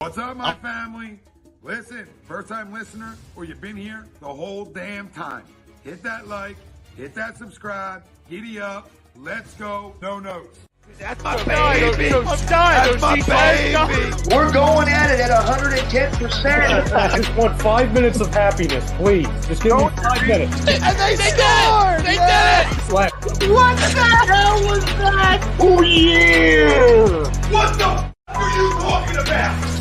What's up, my family? Listen, first-time listener, or you've been here the whole damn time. Hit that like, hit that subscribe, giddy up, let's go, no notes. That's my baby. That's my baby. We're going at it at 110%. I just want 5 minutes of happiness, please. Just give me 5 minutes. And they scored! They did it! Slap. What the hell was that? Oh, yeah! What the f*** are you talking about?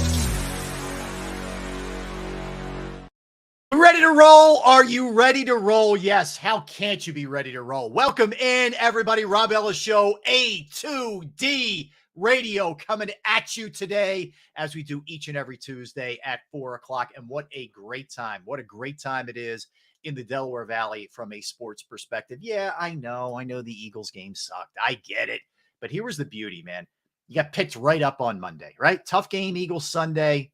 Ready to roll? Are you ready to roll? Yes. How can't you be ready to roll? Welcome in, everybody. Rob Ellis Show, A2D Radio, coming at you today as we do each and every Tuesday at 4 o'clock. And what a great time. What a great time it is in the Delaware Valley from a sports perspective. Yeah, I know the Eagles game sucked. I get it. But here was the beauty, man. You got picked right up on Monday, right? Tough game, Eagles Sunday.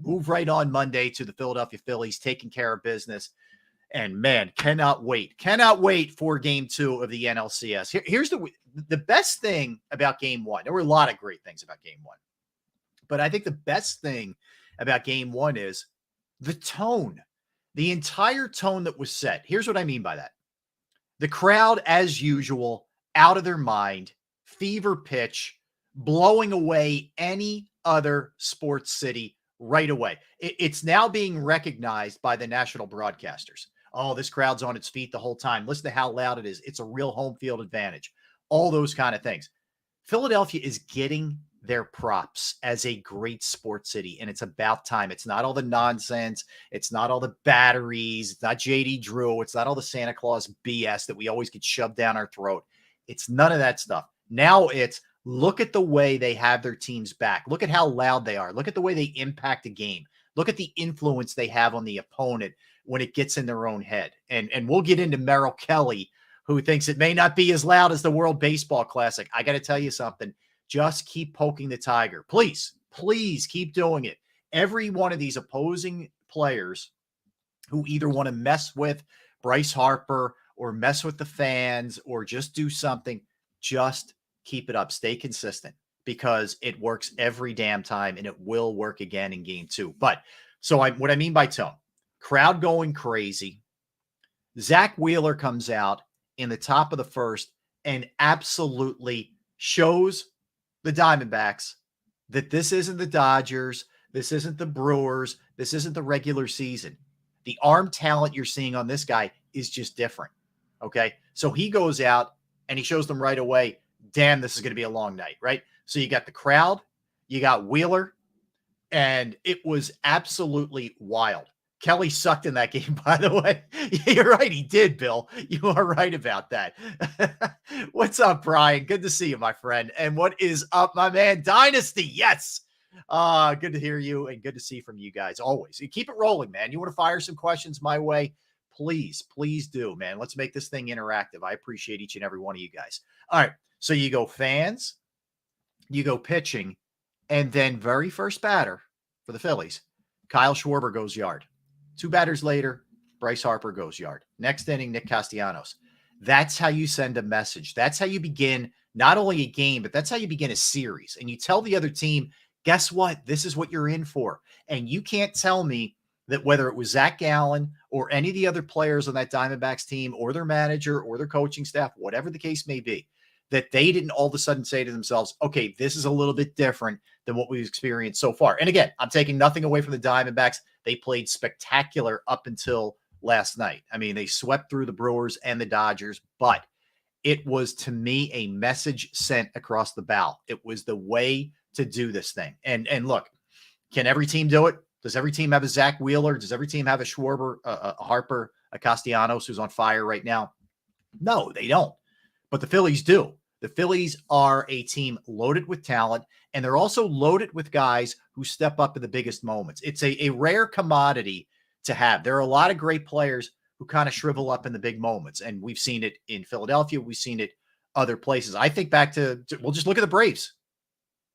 Move right on Monday to the Philadelphia Phillies, taking care of business. And, man, cannot wait for Game 2 of the NLCS. Here's the best thing about Game 1. There were a lot of great things about Game 1. But I think the best thing about Game 1 is the tone. The entire tone that was set. Here's what I mean by that. The crowd, as usual, out of their mind, fever pitch, blowing away any other sports city right away. It's now being recognized by the national broadcasters. Oh, this crowd's on its feet the whole time. Listen to how loud it is. It's a real home field advantage. All those kind of things. Philadelphia is getting their props as a great sports city, and it's about time. It's not all the nonsense. It's not all the batteries. It's not JD Drew. It's not all the Santa Claus BS that we always get shoved down our throat. It's none of that stuff. Now it's, look at the way they have their teams back. Look at how loud they are. Look at the way they impact a game. Look at the influence they have on the opponent when it gets in their own head. And we'll get into Merrill Kelly, who thinks it may not be as loud as the World Baseball Classic. I got to tell you something. Just keep poking the tiger. Please keep doing it. Every one of these opposing players who either want to mess with Bryce Harper or mess with the fans or just do something, just keep it up. Stay consistent because it works every damn time and it will work again in Game 2. But so what I mean by tone, crowd going crazy. Zach Wheeler comes out in the top of the first and absolutely shows the Diamondbacks that this isn't the Dodgers. This isn't the Brewers. This isn't the regular season. The arm talent you're seeing on this guy is just different. Okay. So he goes out and he shows them right away, damn, this is going to be a long night, right? So you got the crowd, you got Wheeler, and it was absolutely wild. Kelly sucked in that game, by the way. You're right, he did, Bill. You are right about that. What's up, Brian? Good to see you, my friend. And what is up, my man? Dynasty, yes. Good to hear you and good to see from you guys always. You keep it rolling, man. You want to fire some questions my way? Please do, man. Let's make this thing interactive. I appreciate each and every one of you guys. All right. So you go fans, you go pitching, and then very first batter for the Phillies, Kyle Schwarber goes yard. 2 batters later, Bryce Harper goes yard. Next inning, Nick Castellanos. That's how you send a message. That's how you begin not only a game, but that's how you begin a series. And you tell the other team, guess what? This is what you're in for. And you can't tell me that whether it was Zach Gallen or any of the other players on that Diamondbacks team or their manager or their coaching staff, whatever the case may be, that they didn't all of a sudden say to themselves, okay, this is a little bit different than what we've experienced so far. And again, I'm taking nothing away from the Diamondbacks. They played spectacular up until last night. I mean, they swept through the Brewers and the Dodgers, but it was, to me, a message sent across the bow. It was the way to do this thing. And look, can every team do it? Does every team have a Zach Wheeler? Does every team have a Schwarber, a Harper, a Castellanos who's on fire right now? No, they don't. But the Phillies do. The Phillies are a team loaded with talent, and they're also loaded with guys who step up in the biggest moments. It's a rare commodity to have. There are a lot of great players who kind of shrivel up in the big moments, and we've seen it in Philadelphia. We've seen it other places. I think back to we'll just look at the Braves,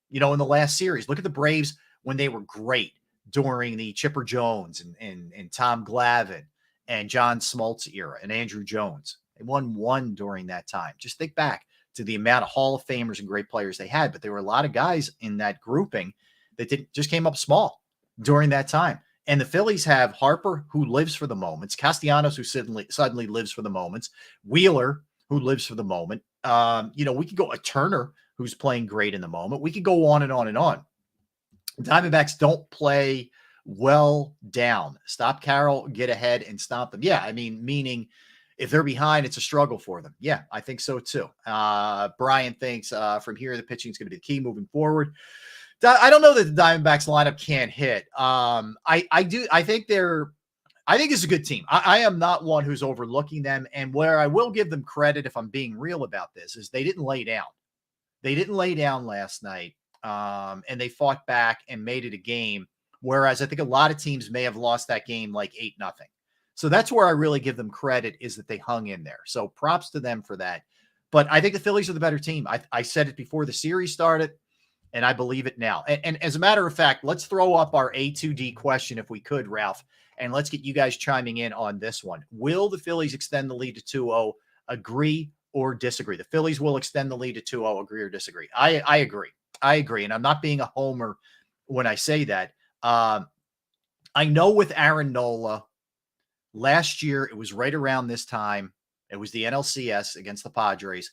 in the last series. Look at the Braves when they were great during the Chipper Jones and Tom Glavine and John Smoltz era and Andrew Jones. They won 1 during that time. Just think back to the amount of Hall of Famers and great players they had. But there were a lot of guys in that grouping that just came up small during that time. And the Phillies have Harper, who lives for the moments, Castellanos, who suddenly lives for the moments, Wheeler, who lives for the moment. We could go a Turner, who's playing great in the moment. We could go on and on and on. Diamondbacks don't play well down. Stop Carroll, get ahead, and stop them. Yeah, I mean, meaning if they're behind, it's a struggle for them. Yeah, I think so too. Brian thinks from here, the pitching is going to be the key moving forward. I don't know that the Diamondbacks lineup can't hit. I think this is a good team. I am not one who's overlooking them. And where I will give them credit, if I'm being real about this, is they didn't lay down. They didn't lay down last night. And they fought back and made it a game. Whereas I think a lot of teams may have lost that game like 8-0. So that's where I really give them credit, is that they hung in there. So props to them for that. But I think the Phillies are the better team. I said it before the series started, and I believe it now. And as a matter of fact, let's throw up our A2D question if we could, Ralph, and let's get you guys chiming in on this one. Will the Phillies extend the lead to 2-0? Agree or disagree? The Phillies will extend the lead to 2-0. Agree or disagree? I agree. I agree. And I'm not being a homer when I say that. I know with Aaron Nola, last year, it was right around this time. It was the NLCS against the Padres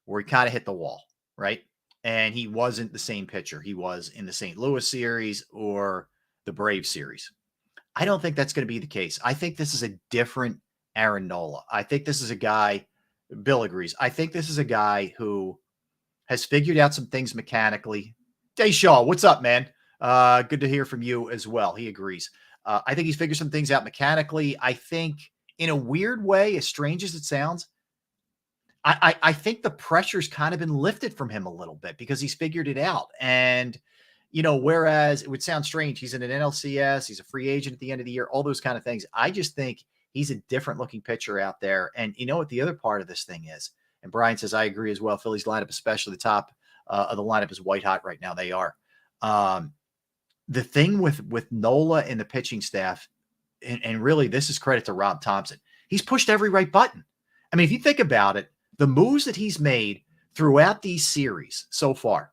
where he kind of hit the wall, right? And he wasn't the same pitcher he was in the St. Louis series or the Braves series. I don't think that's going to be the case. I think this is a different Aaron Nola. I think this is a guy, Bill agrees. I think this is a guy who has figured out some things mechanically. Shaw, what's up, man? Good to hear from you as well. He agrees. I think he's figured some things out mechanically. I think in a weird way, as strange as it sounds, I think the pressure's kind of been lifted from him a little bit because he's figured it out. And, whereas it would sound strange, he's in an NLCS, he's a free agent at the end of the year, all those kind of things. I just think he's a different looking pitcher out there. And you know what the other part of this thing is? And Brian says, I agree as well. Phillies lineup, especially the top of the lineup, is white hot right now. They are. The thing with Nola and the pitching staff, and really this is credit to Rob Thompson, he's pushed every right button. I mean, if you think about it, the moves that he's made throughout these series so far,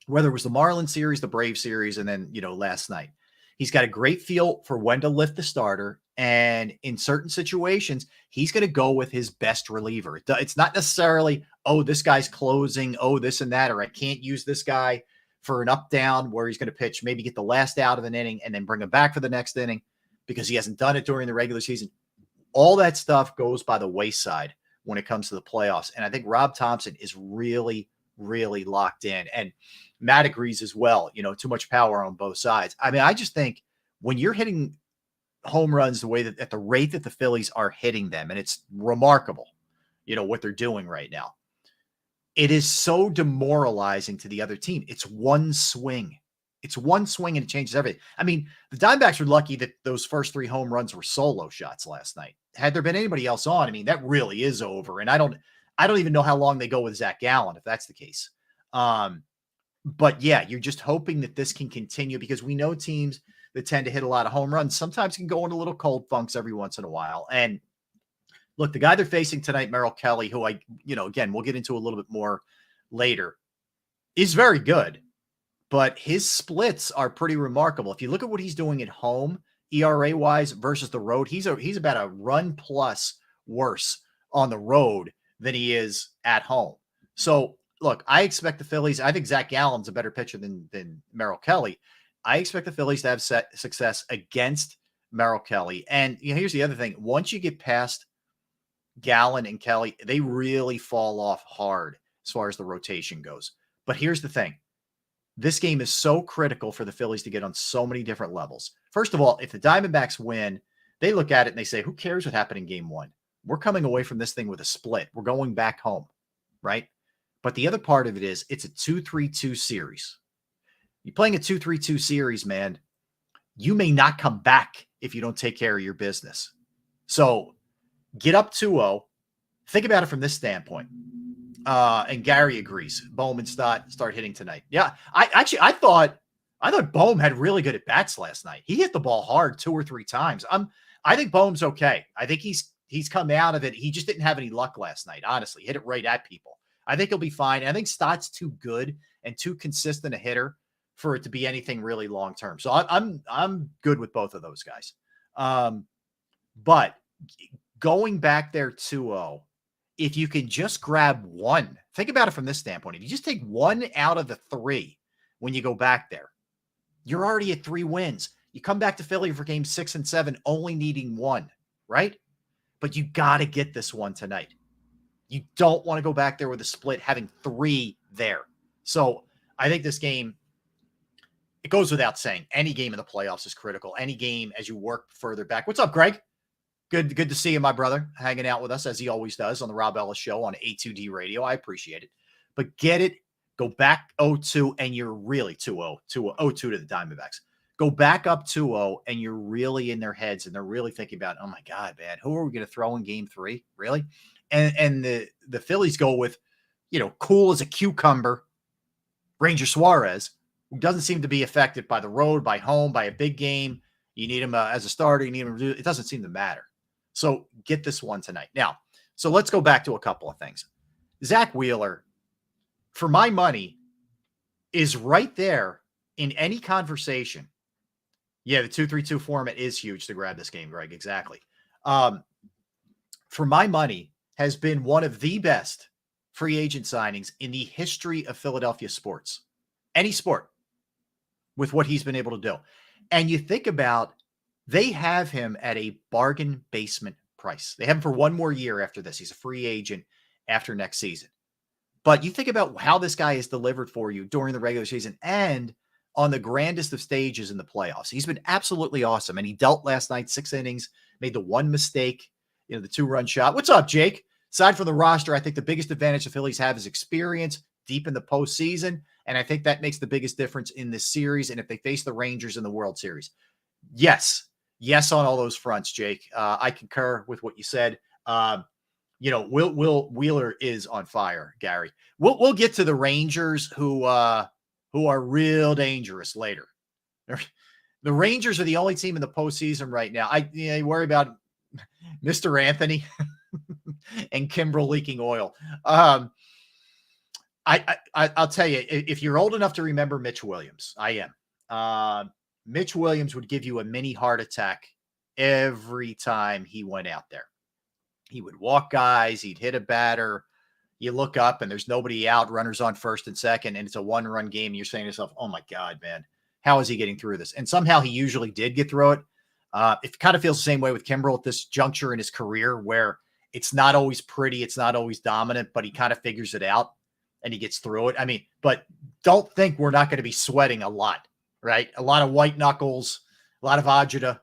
whether it was the Marlins series, the Braves series, and then, last night, he's got a great feel for when to lift the starter. And in certain situations, he's going to go with his best reliever. It's not necessarily, oh, this guy's closing, oh, this and that, or I can't use this guy for an up down where he's going to pitch, maybe get the last out of an inning and then bring him back for the next inning because he hasn't done it during the regular season. All that stuff goes by the wayside when it comes to the playoffs. And I think Rob Thompson is really, really locked in. And Matt agrees as well, too much power on both sides. I mean, I just think when you're hitting home runs the way that at the rate that the Phillies are hitting them, and it's remarkable, what they're doing right now, it is so demoralizing to the other team. It's one swing. It's one swing and it changes everything. I mean, the Diamondbacks were lucky that those first 3 home runs were solo shots last night. Had there been anybody else on, I mean, that really is over. And I don't even know how long they go with Zach Gallen if that's the case. But yeah, you're just hoping that this can continue because we know teams that tend to hit a lot of home runs sometimes can go into little cold funks every once in a while. And look, the guy they're facing tonight, Merrill Kelly, who again, we'll get into a little bit more later, is very good, but his splits are pretty remarkable. If you look at what he's doing at home, ERA wise versus the road, he's about a run plus worse on the road than he is at home. So look, I expect the Phillies, I think Zach Gallen's a better pitcher than Merrill Kelly. I expect the Phillies to have success against Merrill Kelly. And here's the other thing. Once you get past Gallen and Kelly, they really fall off hard as far as the rotation goes. But here's the thing. This game is so critical for the Phillies to get on so many different levels. First of all, if the Diamondbacks win, they look at it and they say, who cares what happened in game 1? We're coming away from this thing with a split. We're going back home, right? But the other part of it is it's a 2-3-2 series. You're playing a 2-3-2 series, man. You may not come back if you don't take care of your business. So get up 2-0. Think about it from this standpoint. And Gary agrees. Bowman start hitting tonight. Yeah, I thought Bohm had really good at bats last night. He hit the ball hard 2 or 3 times. I think Bohm's okay. I think he's come out of it. He just didn't have any luck last night. Honestly, hit it right at people. I think he'll be fine. I think Stott's too good and too consistent a hitter for it to be anything really long term. So I'm good with both of those guys. But going back there 2-0, if you can just grab one, think about it from this standpoint. If you just take one out of the three when you go back there, you're already at 3 wins. You come back to Philly for game 6 and 7, only needing one, right? But you got to get this one tonight. You don't want to go back there with a split, having 3 there. So I think this game, it goes without saying, any game in the playoffs is critical. Any game as you work further back. What's up, Greg? Good to see you, my brother, hanging out with us as he always does on the Rob Ellis Show on A2D Radio. I appreciate it. But get it, go back 0-2, and you're really 2-0, 0-2 to the Diamondbacks. Go back up 2-0, and you're really in their heads, and they're really thinking about, oh, my God, man, who are we going to throw in game 3? Really? And the Phillies go with, cool as a cucumber, Ranger Suarez, who doesn't seem to be affected by the road, by home, by a big game. You need him as a starter. You need him. It doesn't seem to matter. So get this one tonight. Now, so let's go back to a couple of things. Zach Wheeler, for my money, is right there in any conversation. Yeah, the 2-3-2 format is huge to grab this game, Greg. Exactly. For my money, has been one of the best free agent signings in the history of Philadelphia sports. Any sport, with what he's been able to do. And you think about, they have him at a bargain basement price. They have him for 1 more year after this. He's a free agent after next season. But you think about how this guy has delivered for you during the regular season and on the grandest of stages in the playoffs. He's been absolutely awesome. And he dealt last night, 6 innings, made the one mistake, the 2-run shot. What's up, Jake? Aside from the roster, I think the biggest advantage the Phillies have is experience deep in the postseason. And I think that makes the biggest difference in this series. And if they face the Rangers in the World Series, yes on all those fronts, Jake. I concur with what you said. Wheeler is on fire, Gary. We'll get to the Rangers who are real dangerous later. The Rangers are the only team in the postseason right now. I worry about Mr. Anthony and Kimbrel leaking oil. I'll tell you, if you're old enough to remember Mitch Williams, I am. Mitch Williams would give you a mini heart attack every time he went out there. He would walk guys. He'd hit a batter. You look up and there's nobody out, runners on first and second, and it's a 1-run game. And you're saying to yourself, oh my God, man, how is he getting through this? And somehow he usually did get through it. It kind of feels the same way with Kimbrel at this juncture in his career, where it's not always pretty. It's not always dominant, but he kind of figures it out and he gets through it. I mean, but don't think we're not going to be sweating a lot, right? A lot of white knuckles, a lot of agita,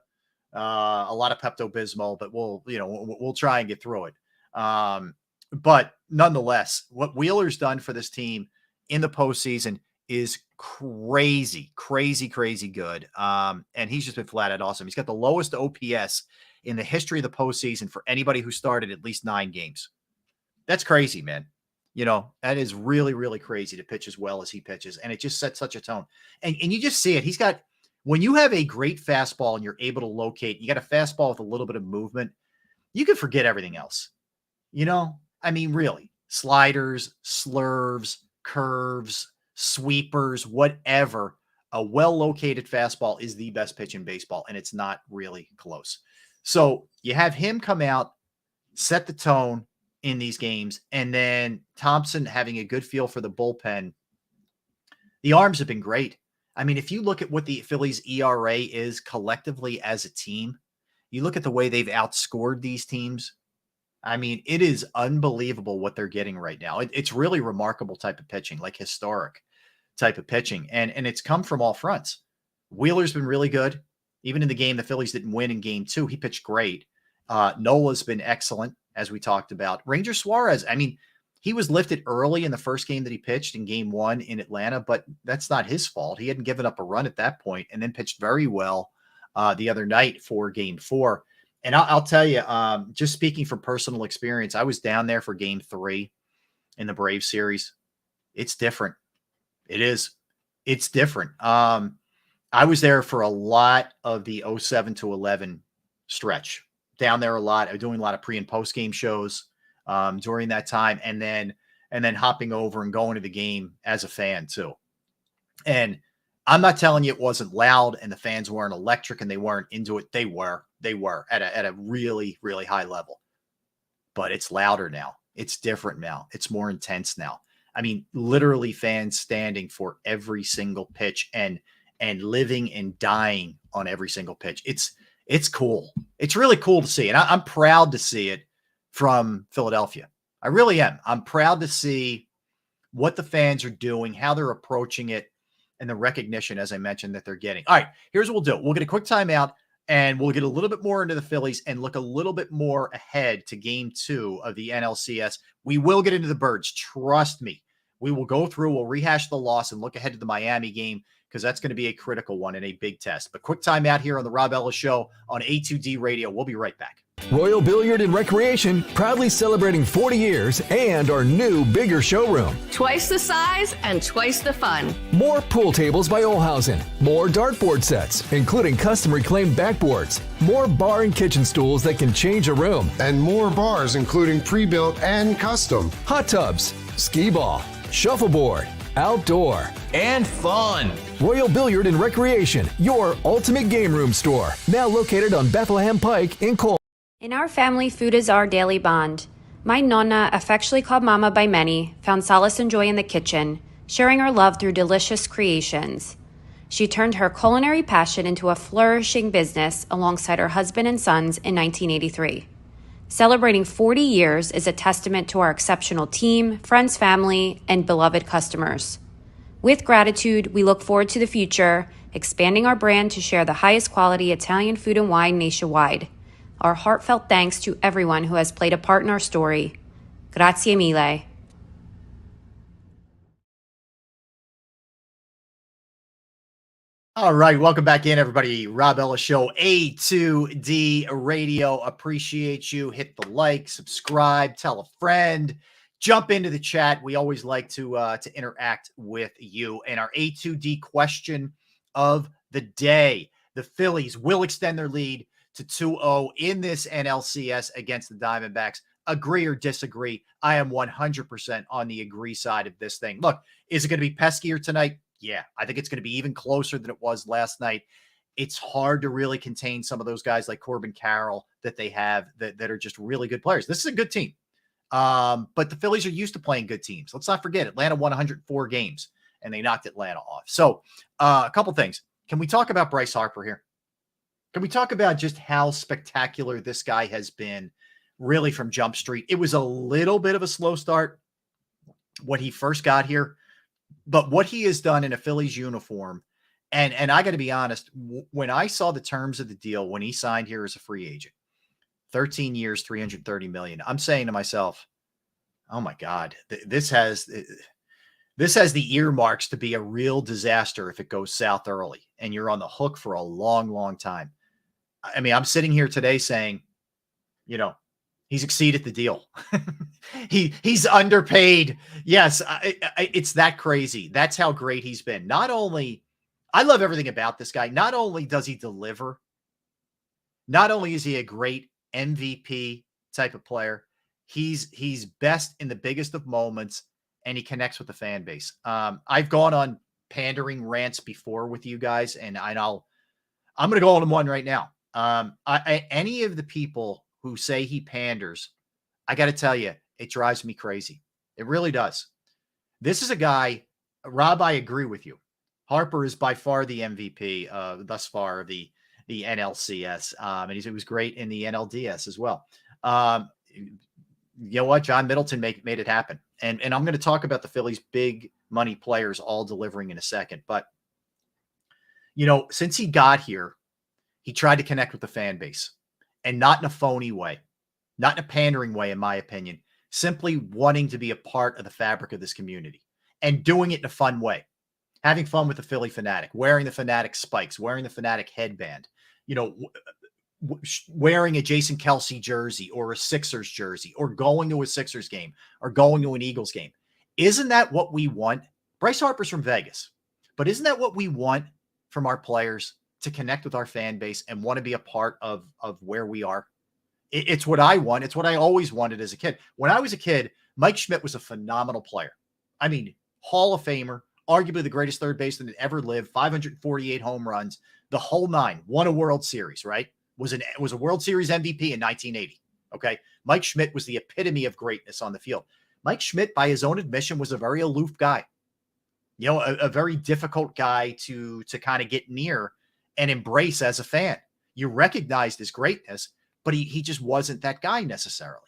a lot of Pepto-Bismol, but we'll try and get through it. But nonetheless, what Wheeler's done for this team in the postseason is crazy good. And he's just been flat out awesome. He's got the lowest OPS in the history of the postseason for anybody who started at least 9 games. That's crazy, man. That is really, really crazy to pitch as well as he pitches. And it just sets such a tone. And you just see it. When you have a great fastball and you're able to locate, you got a fastball with a little bit of movement, you can forget everything else. Really, sliders, slurves, curves, sweepers, whatever. A well-located fastball is the best pitch in baseball, and it's not really close. So you have him come out, set the tone in these games, and then Thompson having a good feel for the bullpen. The arms have been great. If you look at what the Phillies ERA is collectively as a team, you look at the way they've outscored these teams. It is unbelievable what they're getting right now. It's really remarkable type of pitching, like historic type of pitching. And it's come from all fronts. Wheeler's been really good. Even in the game the Phillies didn't win in game 2, he pitched great. Nola's been excellent, as we talked about. Ranger Suarez, he was lifted early in the first game that he pitched in game 1 in Atlanta, but that's not his fault. He hadn't given up a run at that point and then pitched very well the other night for game 4. And I'll tell you, just speaking from personal experience, I was down there for game 3 in the Braves series. It's different. It is. It's different. I was there for a lot of the 07 to 11 stretch. Down there a lot. I was doing a lot of pre and post game shows during that time, and then hopping over and going to the game as a fan too. And I'm not telling you it wasn't loud and the fans weren't electric and they weren't into it. They were at a really, really high level, but it's louder now. It's different now. It's more intense now. I mean, literally fans standing for every single pitch and living and dying on every single pitch. It's cool. It's really cool to see. And I'm proud to see it from Philadelphia. I really am. I'm proud to see what the fans are doing, how they're approaching it, and the recognition, as I mentioned, that they're getting. All right, here's what we'll do. We'll get a quick timeout, and we'll get a little bit more into the Phillies and look a little bit more ahead to Game 2 of the NLCS. We will get into the Birds. Trust me. We will go through, we'll rehash the loss and look ahead to the Miami game because that's going to be a critical one and a big test. But quick timeout here on the Rob Ellis Show on A2D Radio. We'll be right back. Royal Billiard and Recreation, proudly celebrating 40 years and our new, bigger showroom. Twice the size and twice the fun. More pool tables by Olhausen. More dartboard sets, including custom-reclaimed backboards. More bar and kitchen stools that can change a room. And more bars, including pre-built and custom. Hot tubs, skee ball, shuffleboard, outdoor, and fun. Royal Billiard and Recreation, your ultimate game room store. Now located on Bethlehem Pike in Cole. In our family, food is our daily bond. My Nonna, affectionately called Mama by many, found solace and joy in the kitchen, sharing her love through delicious creations. She turned her culinary passion into a flourishing business alongside her husband and sons in 1983. Celebrating 40 years is a testament to our exceptional team, friends, family, and beloved customers. With gratitude, we look forward to the future, expanding our brand to share the highest quality Italian food and wine nationwide. Our heartfelt thanks to everyone who has played a part in our story. Grazie mille. All right, welcome back in, everybody. Rob Ellis Show, A2D Radio. Appreciate you. Hit the like, subscribe, tell a friend, jump into the chat. We always like to interact with you. And our A2D question of the day: the Phillies will extend their lead to 2-0 in this NLCS against the Diamondbacks. Agree or disagree? I am 100% on the agree side of this thing. Look, is it going to be peskier tonight? Yeah, I think it's going to be even closer than it was last night. It's hard to really contain some of those guys like Corbin Carroll that they have that are just really good players. This is a good team. But the Phillies are used to playing good teams. Let's not forget, Atlanta won 104 games, and they knocked Atlanta off. So a couple things. Can we talk about Bryce Harper here? Can we talk about just how spectacular this guy has been really from Jump Street? It was a little bit of a slow start when he first got here, but what he has done in a Phillies uniform, and I got to be honest, when I saw the terms of the deal, when he signed here as a free agent, 13 years, $330 million, I'm saying to myself, oh my God, this has the earmarks to be a real disaster if it goes south early and you're on the hook for a long, long time. I mean, I'm sitting here today saying, you know, he's exceeded the deal. He's underpaid. Yes, it's that crazy. That's how great he's been. Not only, I love everything about this guy. Not only does he deliver, not only is he a great MVP type of player, he's best in the biggest of moments, and he connects with the fan base. I've gone on pandering rants before with you guys, and I'm going to go on one right now. Any of the people who say he panders, I got to tell you, it drives me crazy. It really does. This is a guy, Rob, I agree with you. Harper is by far the MVP thus far of the NLCS. And he was great in the NLDS as well. You know what? John Middleton made it happen. And I'm going to talk about the Phillies' big money players all delivering in a second. But, you know, since he got here, he tried to connect with the fan base, and not in a phony way, not in a pandering way, in my opinion, simply wanting to be a part of the fabric of this community and doing it in a fun way, having fun with the Philly fanatic, wearing the fanatic spikes, wearing the fanatic headband, you know, wearing a Jason Kelce jersey or a Sixers jersey, or going to a Sixers game or going to an Eagles game. Isn't that what we want? Bryce Harper's from Vegas, but isn't that what we want from our players? To connect with our fan base and want to be a part of where we are. It's what I want. It's what I always wanted as a kid. When I was a kid, Mike Schmidt was a phenomenal player. I mean, Hall of Famer, arguably the greatest third baseman that ever lived, 548 home runs, the whole nine, won a World Series, right? Was a World Series MVP in 1980. Okay. Mike Schmidt was the epitome of greatness on the field. Mike Schmidt, by his own admission, was a very aloof guy. You know, a very difficult guy to kind of get near and embrace as a fan. You recognized his greatness, but he just wasn't that guy necessarily.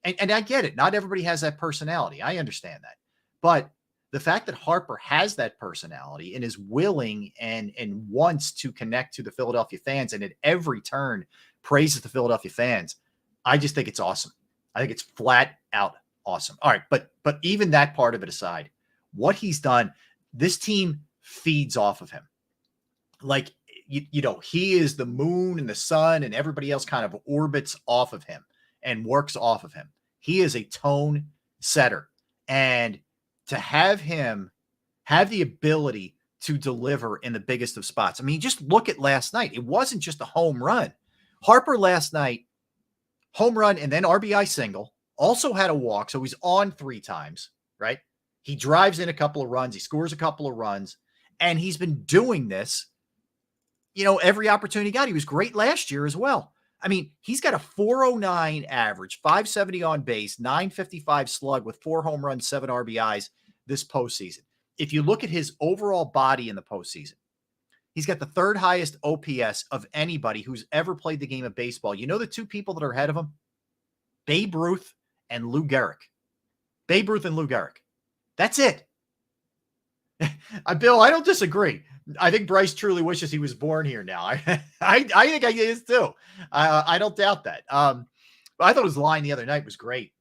And I get it. Not everybody has that personality. I understand that. But the fact that Harper has that personality and is willing and wants to connect to the Philadelphia fans and at every turn praises the Philadelphia fans, I just think it's awesome. I think it's flat out awesome. All right, but even that part of it aside, what he's done, this team feeds off of him. Like, you know, he is the moon and the sun, and everybody else kind of orbits off of him and works off of him. He is a tone setter. And to have him have the ability to deliver in the biggest of spots. I mean, just look at last night. It wasn't just a home run. Harper last night, home run and then RBI single, also had a walk. So he's on 3 times, right? He drives in a couple of runs. He scores a couple of runs. And he's been doing this, you know, every opportunity he got. He was great last year as well. I mean, he's got a 409 average, 570 on base, 955 slug with 4 home runs, 7 RBIs this postseason. If you look at his overall body in the postseason, he's got the 3rd highest OPS of anybody who's ever played the game of baseball. You know the 2 people that are ahead of him? Babe Ruth and Lou Gehrig. Babe Ruth and Lou Gehrig. That's it. Bill, I don't disagree. I think Bryce truly wishes he was born here now. I think he is too. I don't doubt that. I thought his line the other night was great.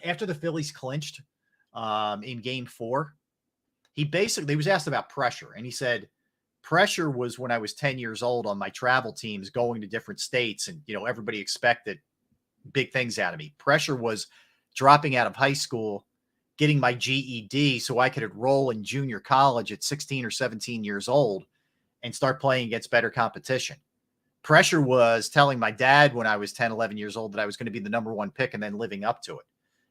After the Phillies clinched in Game 4, he was asked about pressure, and he said, pressure was when I was 10 years old on my travel teams going to different states, and you know everybody expected big things out of me. Pressure was dropping out of high school, getting my GED so I could enroll in junior college at 16 or 17 years old and start playing against better competition. Pressure was telling my dad when I was 10, 11 years old that I was going to be the number 1 pick and then living up to it,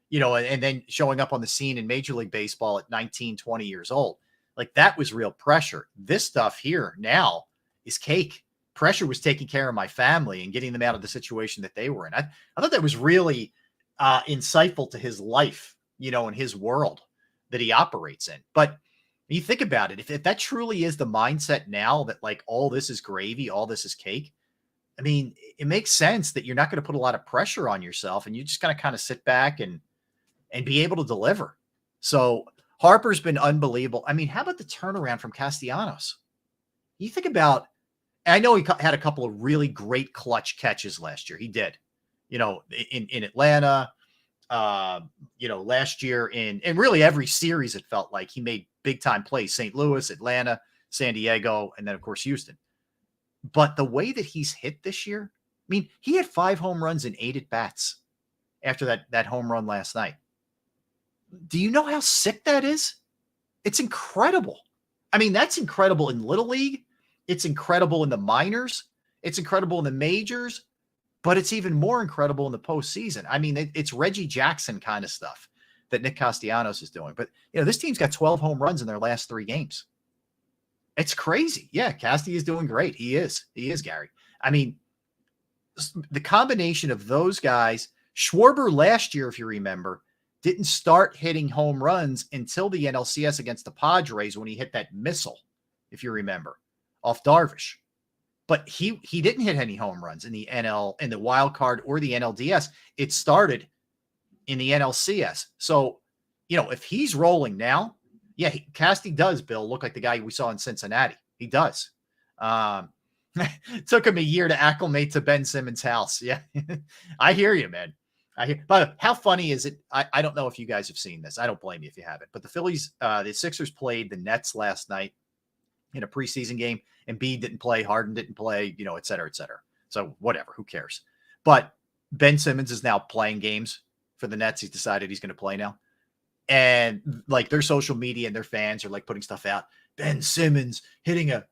you know, and then showing up on the scene in Major League Baseball at 19, 20 years old. Like that was real pressure. This stuff here now is cake. Pressure was taking care of my family and getting them out of the situation that they were in. I thought that was really insightful to his life, you know, in his world that he operates in. But you think about it, if that truly is the mindset now that like all this is gravy, all this is cake, I mean, it makes sense that you're not going to put a lot of pressure on yourself and you just got to kind of sit back and be able to deliver. So Harper's been unbelievable. I mean, how about the turnaround from Castellanos? You think about, I know he had a couple of really great clutch catches last year. He did, you know, in Atlanta, you know, last year in really every series, it felt like he made big time plays, St. Louis, Atlanta, San Diego, and then of course, Houston. But the way that he's hit this year, I mean, he had 5 home runs and 8 at bats after that home run last night. Do you know how sick that is? It's incredible. I mean, that's incredible in Little League. It's incredible in the minors. It's incredible in the majors. But it's even more incredible in the postseason. I mean, it's Reggie Jackson kind of stuff that Nick Castellanos is doing. But, you know, this team's got 12 home runs in their last 3 games. It's crazy. Yeah, Casty is doing great. He is, Gary. I mean, the combination of those guys, Schwarber last year, if you remember, didn't start hitting home runs until the NLCS against the Padres when he hit that missile, if you remember, off Darvish. But he didn't hit any home runs in the wild card or the NLDS. It started in the NLCS. So, you know, if he's rolling now, yeah, Casty does, Bill, look like the guy we saw in Cincinnati. He does. It took him a year to acclimate to Ben Simmons' house. Yeah, I hear you, man. But how funny is it? I don't know if you guys have seen this. I don't blame you if you haven't. But the Sixers played the Nets last night in a preseason game. Embiid didn't play, Harden didn't play, you know, et cetera, et cetera. So whatever, who cares? But Ben Simmons is now playing games for the Nets. He's decided he's going to play now. And like their social media and their fans are like putting stuff out. Ben Simmons hitting a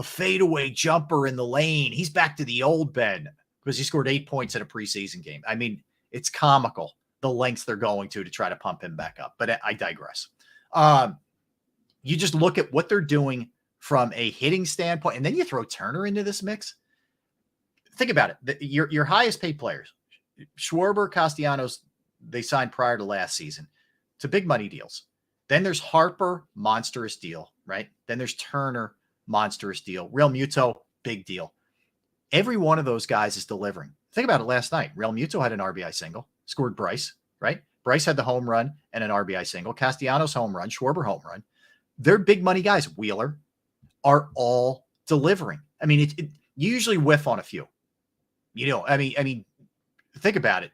fadeaway jumper in the lane. He's back to the old Ben because he scored 8 points in a preseason game. I mean, it's comical the lengths they're going to try to pump him back up. But I digress. you just look at what they're doing from a hitting standpoint, and then you throw Turner into this mix. Think about it. Your highest paid players, Schwarber, Castellanos, they signed prior to last season to big money deals. Then there's Harper, monstrous deal, right? Then there's Turner, monstrous deal. Real Muto, big deal. Every one of those guys is delivering. Think about it last night. Real Muto had an RBI single, scored Bryce, right? Bryce had the home run and an RBI single. Castellanos home run, Schwarber home run. They're big money guys. Wheeler are all delivering. I mean, you usually whiff on a few. I mean, think about it.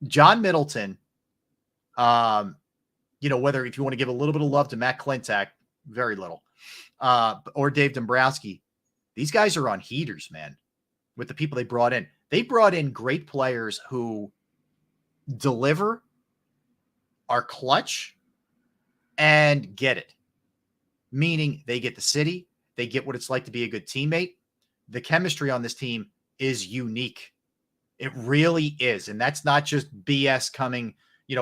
John Middleton, whether if you want to give a little bit of love to Matt Klentak, very little, or Dave Dombrowski, these guys are on heaters, man, with the people they brought in. They brought in great players who deliver, are clutch, and get it. Meaning they get the city, they get what it's like to be a good teammate. The chemistry on this team is unique. It really is. And that's not just BS coming,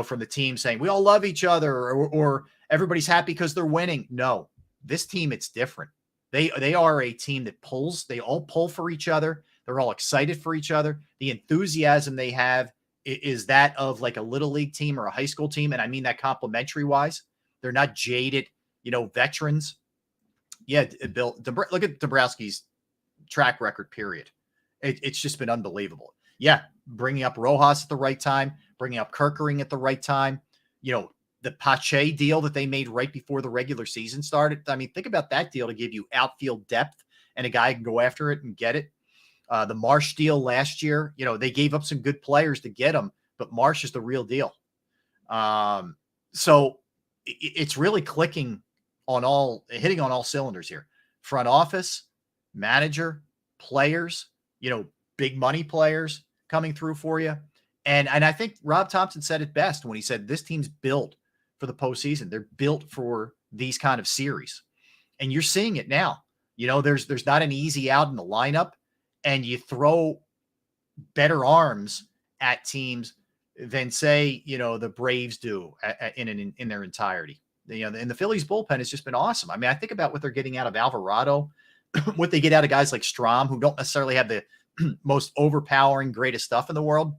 from the team saying we all love each other or everybody's happy because they're winning. No, this team, it's different. They are a team that pulls. They all pull for each other. They're all excited for each other. The enthusiasm they have is that of like a little league team or a high school team. And I mean that complimentary wise. They're not jaded, veterans. Yeah, Bill, look at Dombrowski's track record, period. It's just been unbelievable. Yeah, bringing up Rojas at the right time, bringing up Kirkering at the right time. The Pache deal that they made right before the regular season started. I mean, think about that deal to give you outfield depth and a guy can go after it and get it. The Marsh deal last year, they gave up some good players to get him, but Marsh is the real deal. So it's really hitting on all cylinders here. Front office, manager, players, big money players coming through for you. And I think Rob Thompson said it best when he said this team's built for the postseason. They're built for these kind of series. And you're seeing it now. There's not an easy out in the lineup, and you throw better arms at teams than say, the Braves do in their entirety. And the Phillies bullpen has just been awesome. I mean, I think about what they're getting out of Alvarado, what they get out of guys like Strahm, who don't necessarily have the most overpowering, greatest stuff in the world,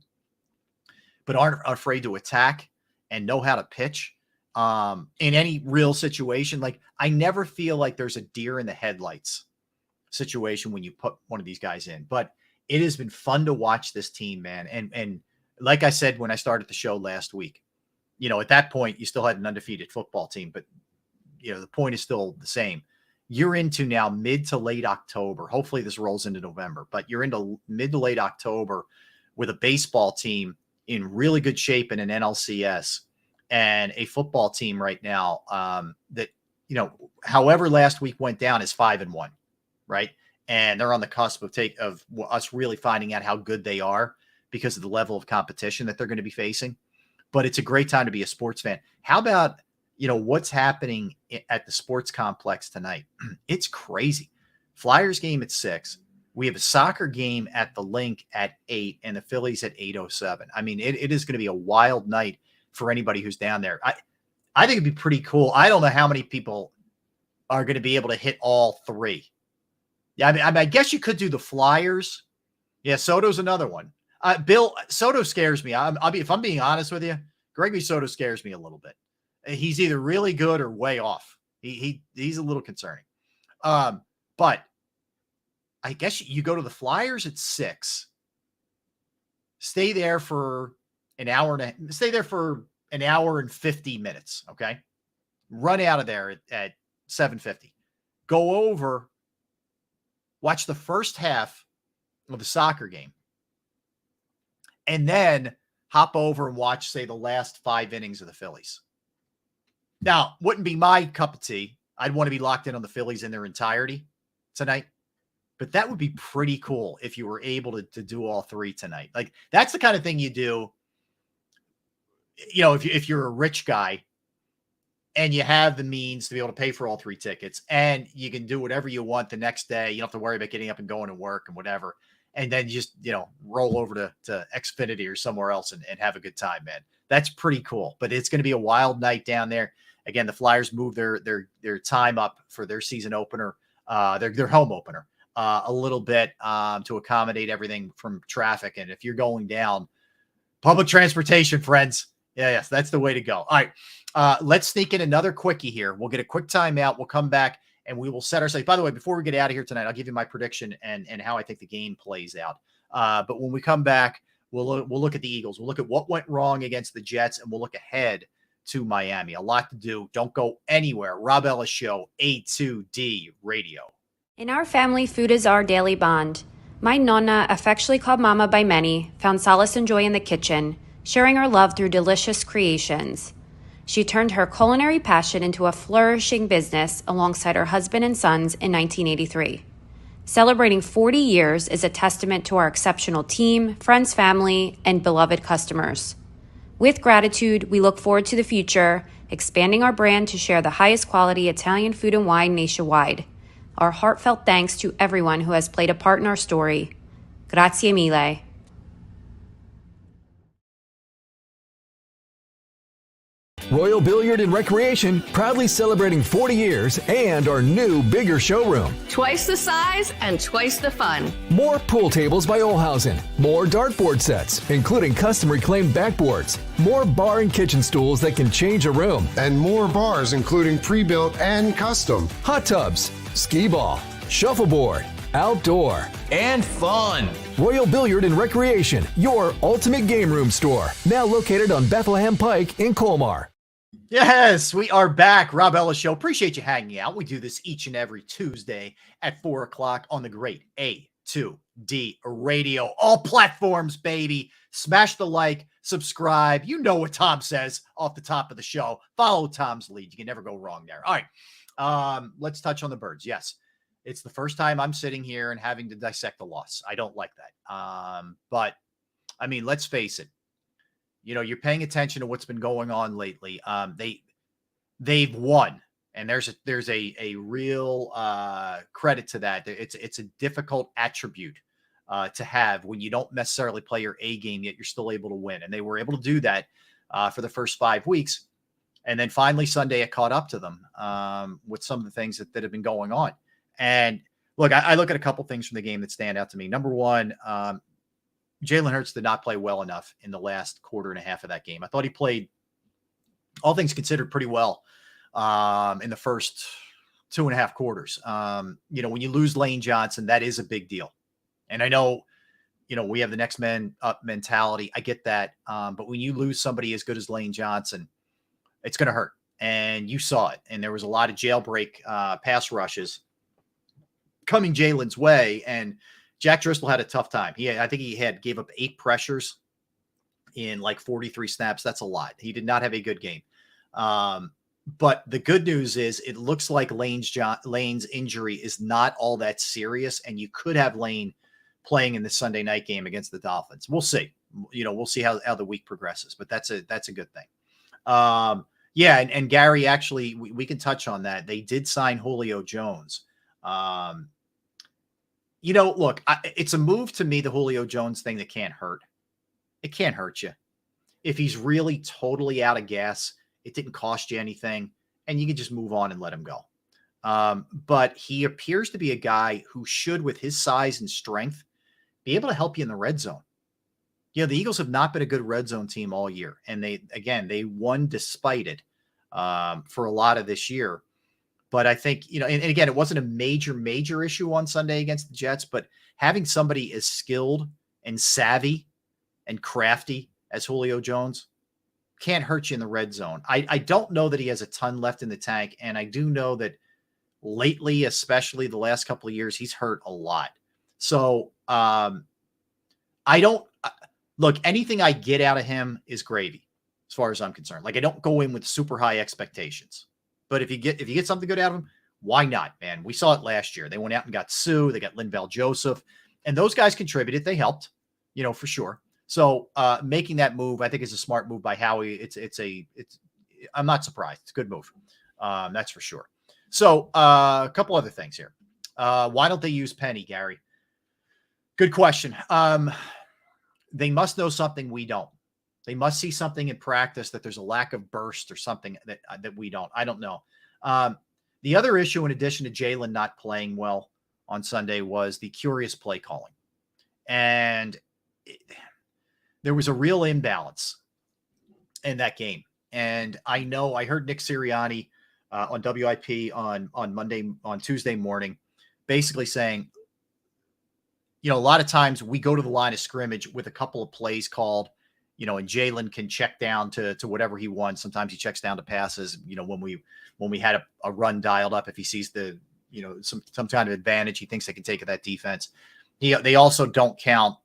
but aren't afraid to attack and know how to pitch in any real situation. Like, I never feel like there's a deer in the headlights situation when you put one of these guys in, but it has been fun to watch this team, man. And like I said, when I started the show last week, at that point you still had an undefeated football team, but the point is still the same. You're into now mid to late October. Hopefully this rolls into November, but you're into mid to late October with a baseball team in really good shape in an NLCS and a football team right now that, however last week went down is 5-1, right? And they're on the cusp of us really finding out how good they are because of the level of competition that they're going to be facing. But it's a great time to be a sports fan. How about, what's happening at the sports complex tonight? It's crazy. Flyers game at 6. We have a soccer game at the Link at 8 and the Phillies at 8:07. I mean, it is going to be a wild night for anybody who's down there. I think it'd be pretty cool. I don't know how many people are going to be able to hit all three. Yeah, I guess you could do the Flyers. Yeah, Soto's another one. Bill, Soto scares me. If I'm being honest with you, Gregory Soto scares me a little bit. He's either really good or way off. He's a little concerning. But I guess you go to the Flyers at 6. Stay there for an hour and 50 minutes. Okay. Run out of there at 7:50. Go over, watch the first half of the soccer game, and then hop over and watch, say, the last 5 innings of the Phillies. Now, wouldn't be my cup of tea. I'd want to be locked in on the Phillies in their entirety tonight. But that would be pretty cool if you were able to do all three tonight. Like, that's the kind of thing you do, if you're a rich guy and you have the means to be able to pay for all 3 tickets and you can do whatever you want the next day. You don't have to worry about getting up and going to work and whatever. And then you just, roll over to Xfinity or somewhere else and have a good time, man. That's pretty cool. But it's going to be a wild night down there. Again, the Flyers moved their time up for their season opener, their home opener, a little bit to accommodate everything from traffic. And if you're going down, public transportation, friends. Yes, that's the way to go. All right, let's sneak in another quickie here. We'll get a quick timeout. We'll come back and we will set ourselves. By the way, before we get out of here tonight, I'll give you my prediction and how I think the game plays out. But when we come back, we'll look at the Eagles. We'll look at what went wrong against the Jets, and we'll look ahead to Miami. A lot to do. Don't go anywhere. Rob Ellis Show, A2D Radio. In our family, food is our daily bond. My Nonna, affectionately called Mama by many, found solace and joy in the kitchen, sharing her love through delicious creations. She turned her culinary passion into a flourishing business alongside her husband and sons in 1983. Celebrating 40 years is a testament to our exceptional team, friends, family, and beloved customers. With gratitude, we look forward to the future, expanding our brand to share the highest quality Italian food and wine nationwide. Our heartfelt thanks to everyone who has played a part in our story. Grazie mille. Royal Billiard and Recreation, proudly celebrating 40 years and our new, bigger showroom. Twice the size and twice the fun. More pool tables by Olhausen, more dartboard sets, including custom reclaimed backboards, more bar and kitchen stools that can change a room, And more bars, including pre-built and custom. hot tubs, skee ball, shuffleboard, outdoor, and fun. Royal Billiard and Recreation, your ultimate game room store. Now located on Bethlehem Pike in Colmar. Yes, we are back. Rob Ellis Show. Appreciate you hanging out. We do this each and every Tuesday at 4 o'clock on the great A2D Radio. All platforms, baby. Smash the like, subscribe. You know what Tom says off the top of the show. Follow Tom's lead. You can never go wrong there. All right. Let's touch on the Birds. Yes, it's the first time I'm sitting here and having to dissect the loss. I don't like that. But, I mean, let's face it. You know, you're paying attention to what's been going on lately. They've won, and there's a real credit to that. It's a difficult attribute to have when you don't necessarily play your A game, yet you're still able to win. And they were able to do that for the first 5 weeks. And then finally Sunday, it caught up to them with some of the things that have been going on. And look, I look at a couple things from the game that stand out to me. Number one, Jalen Hurts did not play well enough in the last quarter and a half of that game. I thought he played, all things considered, pretty well in the first 2.5 quarters. You know, when you lose Lane Johnson, that is a big deal. And I know, you know, we have the next man up mentality. I get that. But when you lose somebody as good as Lane Johnson, it's going to hurt. And you saw it. And there was a lot of jailbreak pass rushes coming Jalen's way. And Jack Driscoll had a tough time. I think he gave up 8 pressures in like 43 snaps. That's a lot. He did not have a good game. But the good news is it looks like Lane's injury is not all that serious, and you could have Lane playing in the Sunday night game against the Dolphins. We'll see. You know, we'll see how the week progresses, but that's a good thing. Yeah, and Gary, actually, we can touch on that. They did sign Julio Jones. You know, look, it's a move to me, the Julio Jones thing, that can't hurt. It can't hurt you. If he's really totally out of gas, it didn't cost you anything, and you can just move on and let him go. But he appears to be a guy who should, with his size and strength, be able to help you in the red zone. You know, the Eagles have not been a good red zone team all year, and they won despite it for a lot of this year. But I think, you know, and again, it wasn't a major issue on Sunday against the Jets, but having somebody as skilled and savvy and crafty as Julio Jones can't hurt you in the red zone. I don't know that he has a ton left in the tank, and I do know that lately, especially the last couple of years, he's hurt a lot. So I don't look, anything I get out of him is gravy as far as I'm concerned. Like, I don't go in with super high expectations. But if you get something good out of him, why not, man? We saw it last year. They went out and got Sue. They got Linval Joseph. And those guys contributed. They helped, you know, for sure. So making that move, I think, is a smart move by Howie. I'm not surprised. It's a good move. That's for sure. So a couple other things here. Why don't they use Penny, Gary? Good question. They must know something we don't. They must see something in practice that there's a lack of burst or something that we don't. I don't know. The other issue, in addition to Jalen not playing well on Sunday, was the curious play calling. And there was a real imbalance in that game. And I know I heard Nick Sirianni on WIP on Tuesday morning, basically saying, a lot of times we go to the line of scrimmage with a couple of plays called, and Jalen can check down to whatever he wants. Sometimes he checks down to passes, when we had a run dialed up, if he sees some kind of advantage, he thinks they can take that defense. They also don't count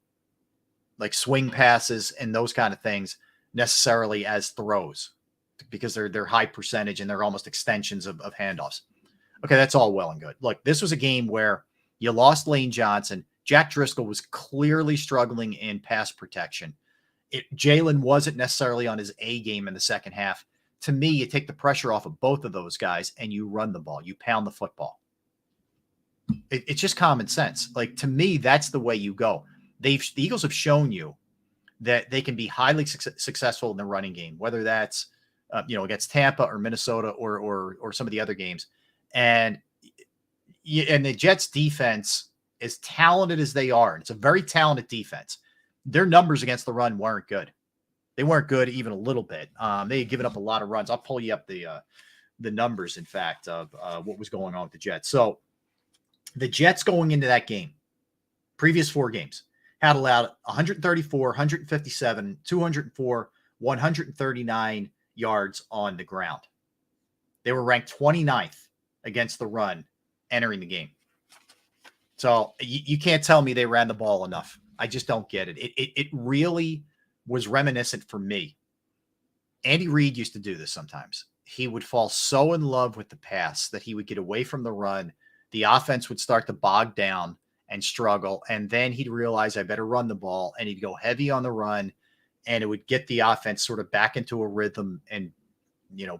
like swing passes and those kind of things necessarily as throws, because they're high percentage and they're almost extensions of handoffs. Okay, that's all well and good. Look, this was a game where you lost Lane Johnson. Jack Driscoll was clearly struggling in pass protection. Jalen wasn't necessarily on his A game in the second half. To me, you take the pressure off of both of those guys and you run the ball. You pound the football. It's just common sense. Like, to me, that's the way you go. The Eagles have shown you that they can be highly successful in the running game, whether that's against Tampa or Minnesota or some of the other games. And the Jets defense, as talented as they are, and it's a very talented defense, their numbers against the run weren't good. They weren't good even a little bit. They had given up a lot of runs. I'll pull you up the numbers, in fact, of what was going on with the Jets. So the Jets going into that game, previous 4 games, had allowed 134, 157, 204, 139 yards on the ground. They were ranked 29th against the run entering the game. So you can't tell me they ran the ball enough. I just don't get it. It really was reminiscent for me. Andy Reid used to do this sometimes. He would fall so in love with the pass that he would get away from the run. The offense would start to bog down and struggle. And then he'd realize, I better run the ball. And he'd go heavy on the run, and it would get the offense sort of back into a rhythm and,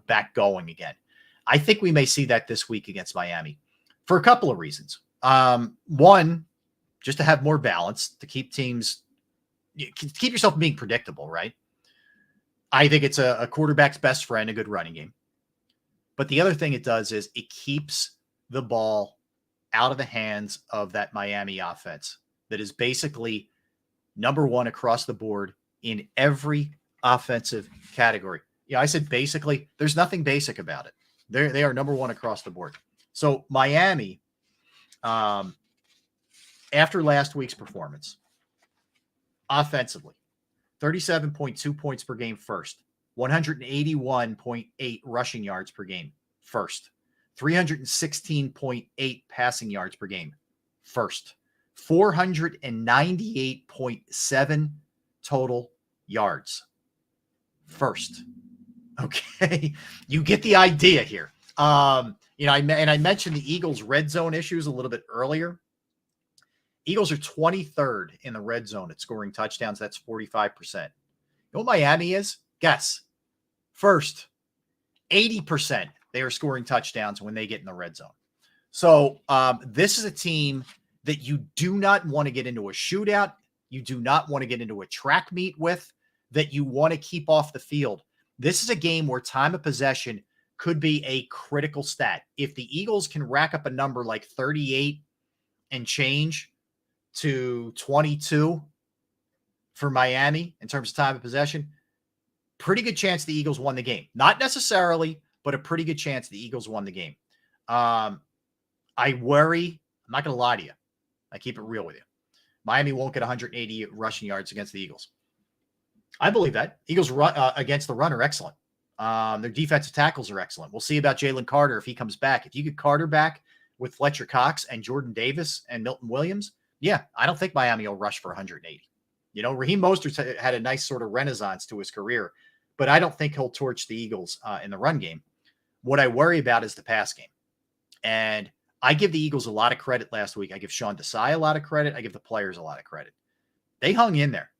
back going again. I think we may see that this week against Miami for a couple of reasons. One, just to have more balance, to keep teams, keep yourself from being predictable, right? I think it's a quarterback's best friend, a good running game. But the other thing it does is it keeps the ball out of the hands of that Miami offense that is basically number one across the board in every offensive category. I said basically. There's nothing basic about it. They are number one across the board. So Miami, after last week's performance, offensively, 37.2 points per game first, 181.8 rushing yards per game first, 316.8 passing yards per game first, 498.7 total yards first. Okay, you get the idea here. I mentioned the Eagles' red zone issues a little bit earlier. Eagles are 23rd in the red zone at scoring touchdowns. That's 45%. You know what Miami is? Guess. First, 80%. They are scoring touchdowns when they get in the red zone. So this is a team that you do not want to get into a shootout. You do not want to get into a track meet with, that you want to keep off the field. This is a game where time of possession could be a critical stat. If the Eagles can rack up a number like 38 and change to 22 for Miami in terms of time of possession, pretty good chance the Eagles won the game. Not necessarily, but a pretty good chance the Eagles won the game. I worry. I'm not going to lie to you. I keep it real with you. Miami won't get 180 rushing yards against the Eagles. I believe that. Eagles run against the run are excellent. Their defensive tackles are excellent. We'll see about Jalen Carter if he comes back. If you get Carter back with Fletcher Cox and Jordan Davis and Milton Williams, yeah, I don't think Miami will rush for 180. Raheem Mostert had a nice sort of renaissance to his career, but I don't think he'll torch the Eagles in the run game. What I worry about is the pass game. And I give the Eagles a lot of credit last week. I give Sean Desai a lot of credit. I give the players a lot of credit. They hung in there.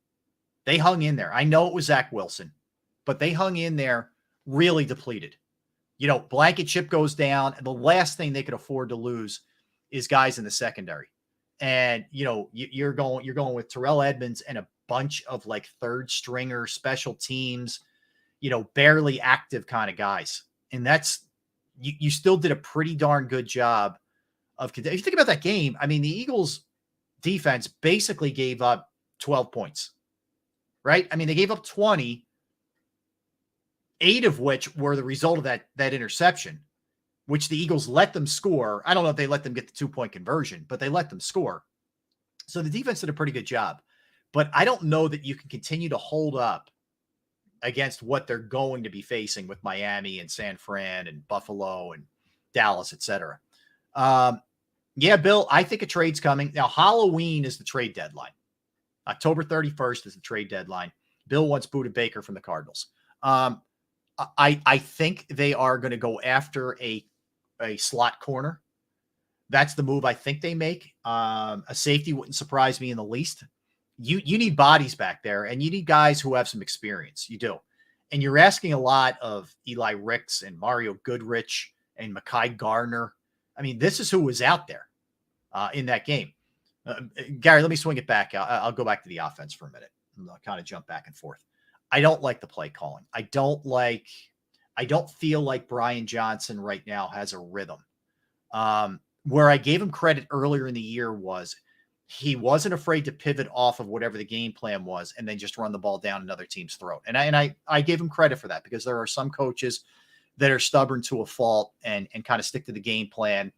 I know it was Zach Wilson, but they hung in there really depleted. Blanket chip goes down, and the last thing they could afford to lose is guys in the secondary. And, you're going with Terrell Edmonds and a bunch of like third stringer special teams, barely active kind of guys. And that's, you still did a pretty darn good job if you think about that game, I mean, the Eagles defense basically gave up 12 points, right? I mean, they gave up 20, 8 of which were the result of that interception, which the Eagles let them score. I don't know if they let them get the 2-point conversion, but they let them score. So the defense did a pretty good job. But I don't know that you can continue to hold up against what they're going to be facing with Miami and San Fran and Buffalo and Dallas, et cetera. Yeah, Bill, I think a trade's coming. Now, Halloween is the trade deadline. October 31st is the trade deadline. Bill wants Budda Baker from the Cardinals. I think they are going to go after a slot corner. That's the move I think they make. A safety wouldn't surprise me in the least. You need bodies back there, and you need guys who have some experience. You do. And you're asking a lot of Eli Ricks and Mario Goodrich and Mekhi Garner. I mean, this is who was out there in that game. Gary, let me swing it back. I'll go back to the offense for a minute. I'll kind of jump back and forth. I don't like the play calling. I don't feel like Brian Johnson right now has a rhythm. Where I gave him credit earlier in the year was he wasn't afraid to pivot off of whatever the game plan was and then just run the ball down another team's throat. And I gave him credit for that because there are some coaches that are stubborn to a fault and kind of stick to the game plan,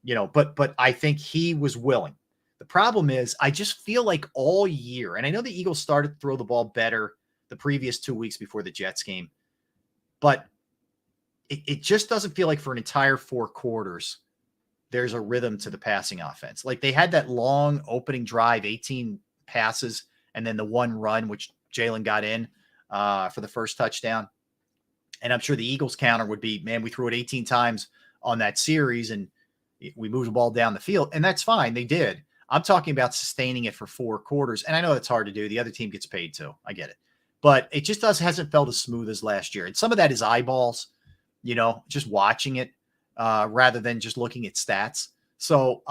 but I think he was willing. The problem is I just feel like all year, and I know the Eagles started to throw the ball better the previous 2 weeks before the Jets game, but it just doesn't feel like for an entire 4 quarters, there's a rhythm to the passing offense. Like they had that long opening drive, 18 passes, and then the 1 run, which Jalen got in for the first touchdown. And I'm sure the Eagles counter would be, man, we threw it 18 times on that series and we moved the ball down the field. And that's fine. They did. I'm talking about sustaining it for 4 quarters. And I know that's hard to do. The other team gets paid too. I get it. But it just hasn't felt as smooth as last year. And some of that is eyeballs, just watching it rather than just looking at stats. So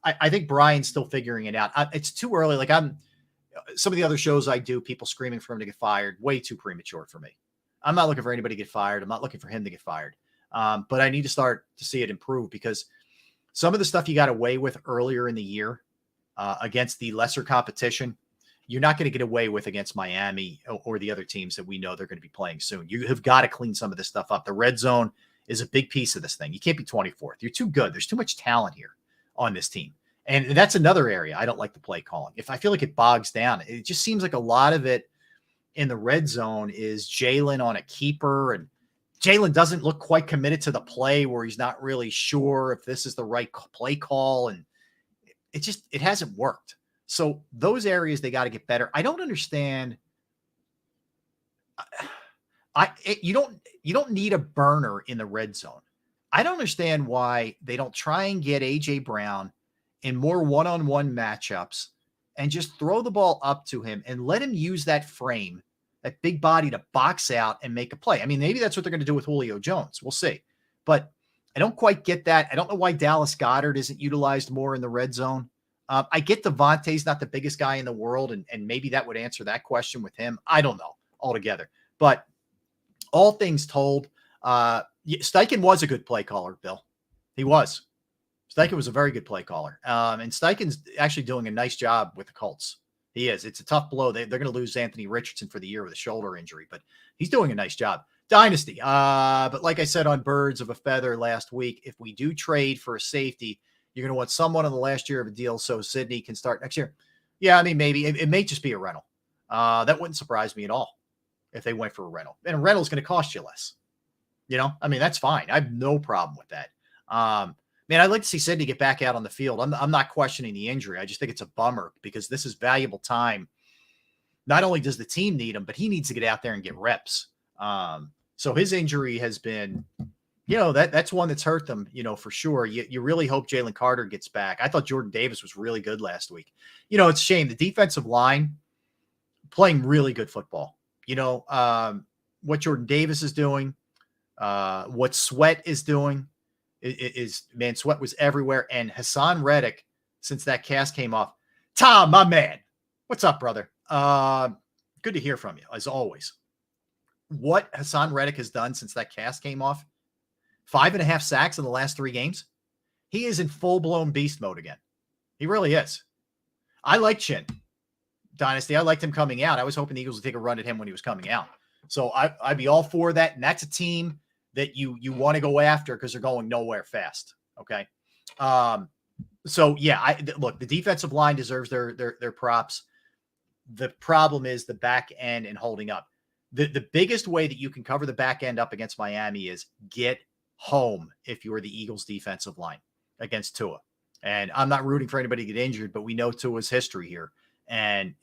I think Brian's still figuring it out. It's too early. Like some of the other shows I do, people screaming for him to get fired, way too premature for me. I'm not looking for anybody to get fired. I'm not looking for him to get fired. But I need to start to see it improve because some of the stuff you got away with earlier in the year against the lesser competition, you're not going to get away with against Miami or the other teams that we know they're going to be playing soon. You have got to clean some of this stuff up. The red zone is a big piece of this thing. You can't be 24th. You're too good. There's too much talent here on this team. And that's another area I don't like the play calling. If I feel like it bogs down, it just seems like a lot of it in the red zone is Jalen on a keeper, and Jalen doesn't look quite committed to the play where he's not really sure if this is the right play call. And it hasn't worked. So those areas, they got to get better. I don't understand. You don't need a burner in the red zone. I don't understand why they don't try and get AJ Brown in more one-on-one matchups and just throw the ball up to him and let him use that frame, that big body to box out and make a play. I mean, maybe that's what they're going to do with Julio Jones. We'll see. But I don't quite get that. I don't know why Dallas Goedert isn't utilized more in the red zone. I get Devontae's not the biggest guy in the world, and maybe that would answer that question with him. I don't know altogether. But all things told, Steichen was a good play caller, Bill. He was. Steichen was a very good play caller. And Steichen's actually doing a nice job with the Colts. He is. It's a tough blow. They're going to lose Anthony Richardson for the year with a shoulder injury, but he's doing a nice job. Dynasty. But like I said on Birds of a Feather last week, if we do trade for a safety, you're going to want someone in the last year of a deal so Sidney can start next year. Yeah, I mean, maybe. It may just be a rental. That wouldn't surprise me at all if they went for a rental. And a rental is going to cost you less. I mean, that's fine. I have no problem with that. Man, I'd like to see Sidney get back out on the field. I'm not questioning the injury. I just think it's a bummer because this is valuable time. Not only does the team need him, but he needs to get out there and get reps. So his injury has been, that's one that's hurt them, for sure. You really hope Jalen Carter gets back. I thought Jordan Davis was really good last week. It's a shame. The defensive line playing really good football. What Jordan Davis is doing, what Sweat is doing. Man, Sweat was everywhere. And Hassan Reddick, since that cast came off, Tom, my man, what's up, brother? Good to hear from you, as always. What Hassan Reddick has done since that cast came off, 5.5 sacks in the last 3 games. He is in full-blown beast mode again. He really is. I like Chin. Dynasty. I liked him coming out. I was hoping the Eagles would take a run at him when he was coming out. So I'd be all for that. And that's a team that you want to go after because they're going nowhere fast. Okay. So yeah, look, the defensive line deserves their props. The problem is the back end and holding up. The biggest way that you can cover the back end up against Miami is get home if you are the Eagles defensive line against Tua. And I'm not rooting for anybody to get injured, but we know Tua's history here. And,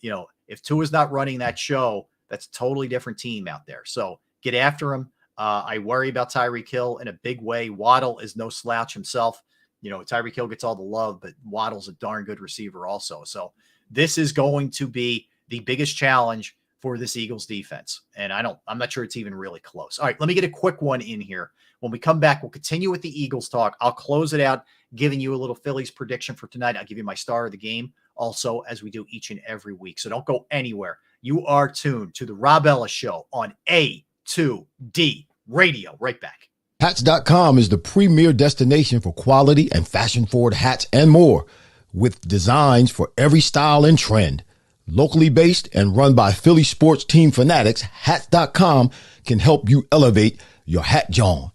if Tua's not running that show, that's a totally different team out there. So get after him. I worry about Tyreek Hill in a big way. Waddle is no slouch himself. Tyreek Hill gets all the love, but Waddle's a darn good receiver also. So this is going to be the biggest challenge for this Eagles defense. And I'm not sure it's even really close. All right, let me get a quick one in here. When we come back, we'll continue with the Eagles talk. I'll close it out, giving you a little Phillies prediction for tonight. I'll give you my star of the game also, as we do each and every week. So don't go anywhere. You are tuned to the Rob Ellis Show on A2D Radio. Right back. Hats.com is the premier destination for quality and fashion-forward hats and more, with designs for every style and trend. Locally based and run by Philly sports team fanatics, Hats.com can help you elevate your hat John.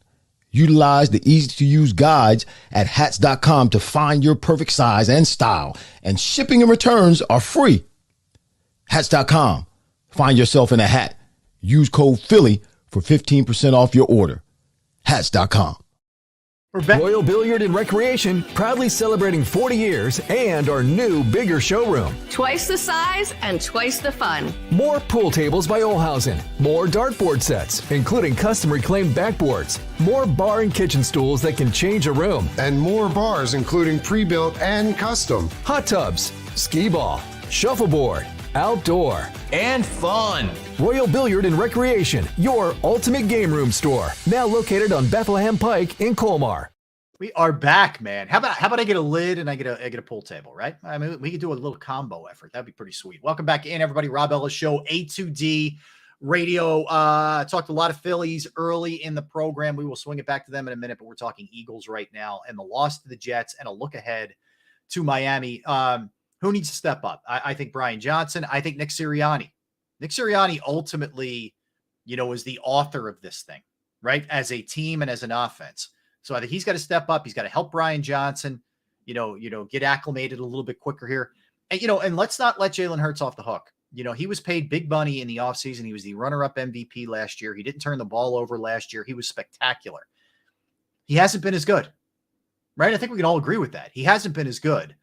Utilize the easy-to-use guides at Hats.com to find your perfect size and style, and shipping and returns are free. Hats.com. Find yourself in a hat. Use code Philly for 15% off your order. Hats.com. Royal Billiard and Recreation, proudly celebrating 40 years and our new, bigger showroom. Twice the size and twice the fun. More pool tables by Olhausen. More dartboard sets, including custom reclaimed backboards. More bar and kitchen stools that can change a room. And more bars, including pre-built and custom. Hot tubs, skee ball, shuffleboard, outdoor, and fun. Royal Billiard and Recreation, your ultimate game room store. Now located on Bethlehem Pike in Colmar. We are back, man. How about I get a lid and I get a pool table, right? I mean, we could do a little combo effort. That'd be pretty sweet. Welcome back in, everybody. Rob Ellis Show, A2D Radio. Talked a lot of Phillies early in the program. We will swing it back to them in a minute, but we're talking Eagles right now and the loss to the Jets and a look ahead to Miami. Who needs to step up? I think Brian Johnson. I think Nick Sirianni. Nick Sirianni ultimately, is the author of this thing, right? As a team and as an offense. So I think he's got to step up. He's got to help Brian Johnson, get acclimated a little bit quicker here. And, and let's not let Jalen Hurts off the hook. He was paid big money in the offseason. He was the runner-up MVP last year. He didn't turn the ball over last year. He was spectacular. He hasn't been as good, right? I think we can all agree with that. He hasn't been as good.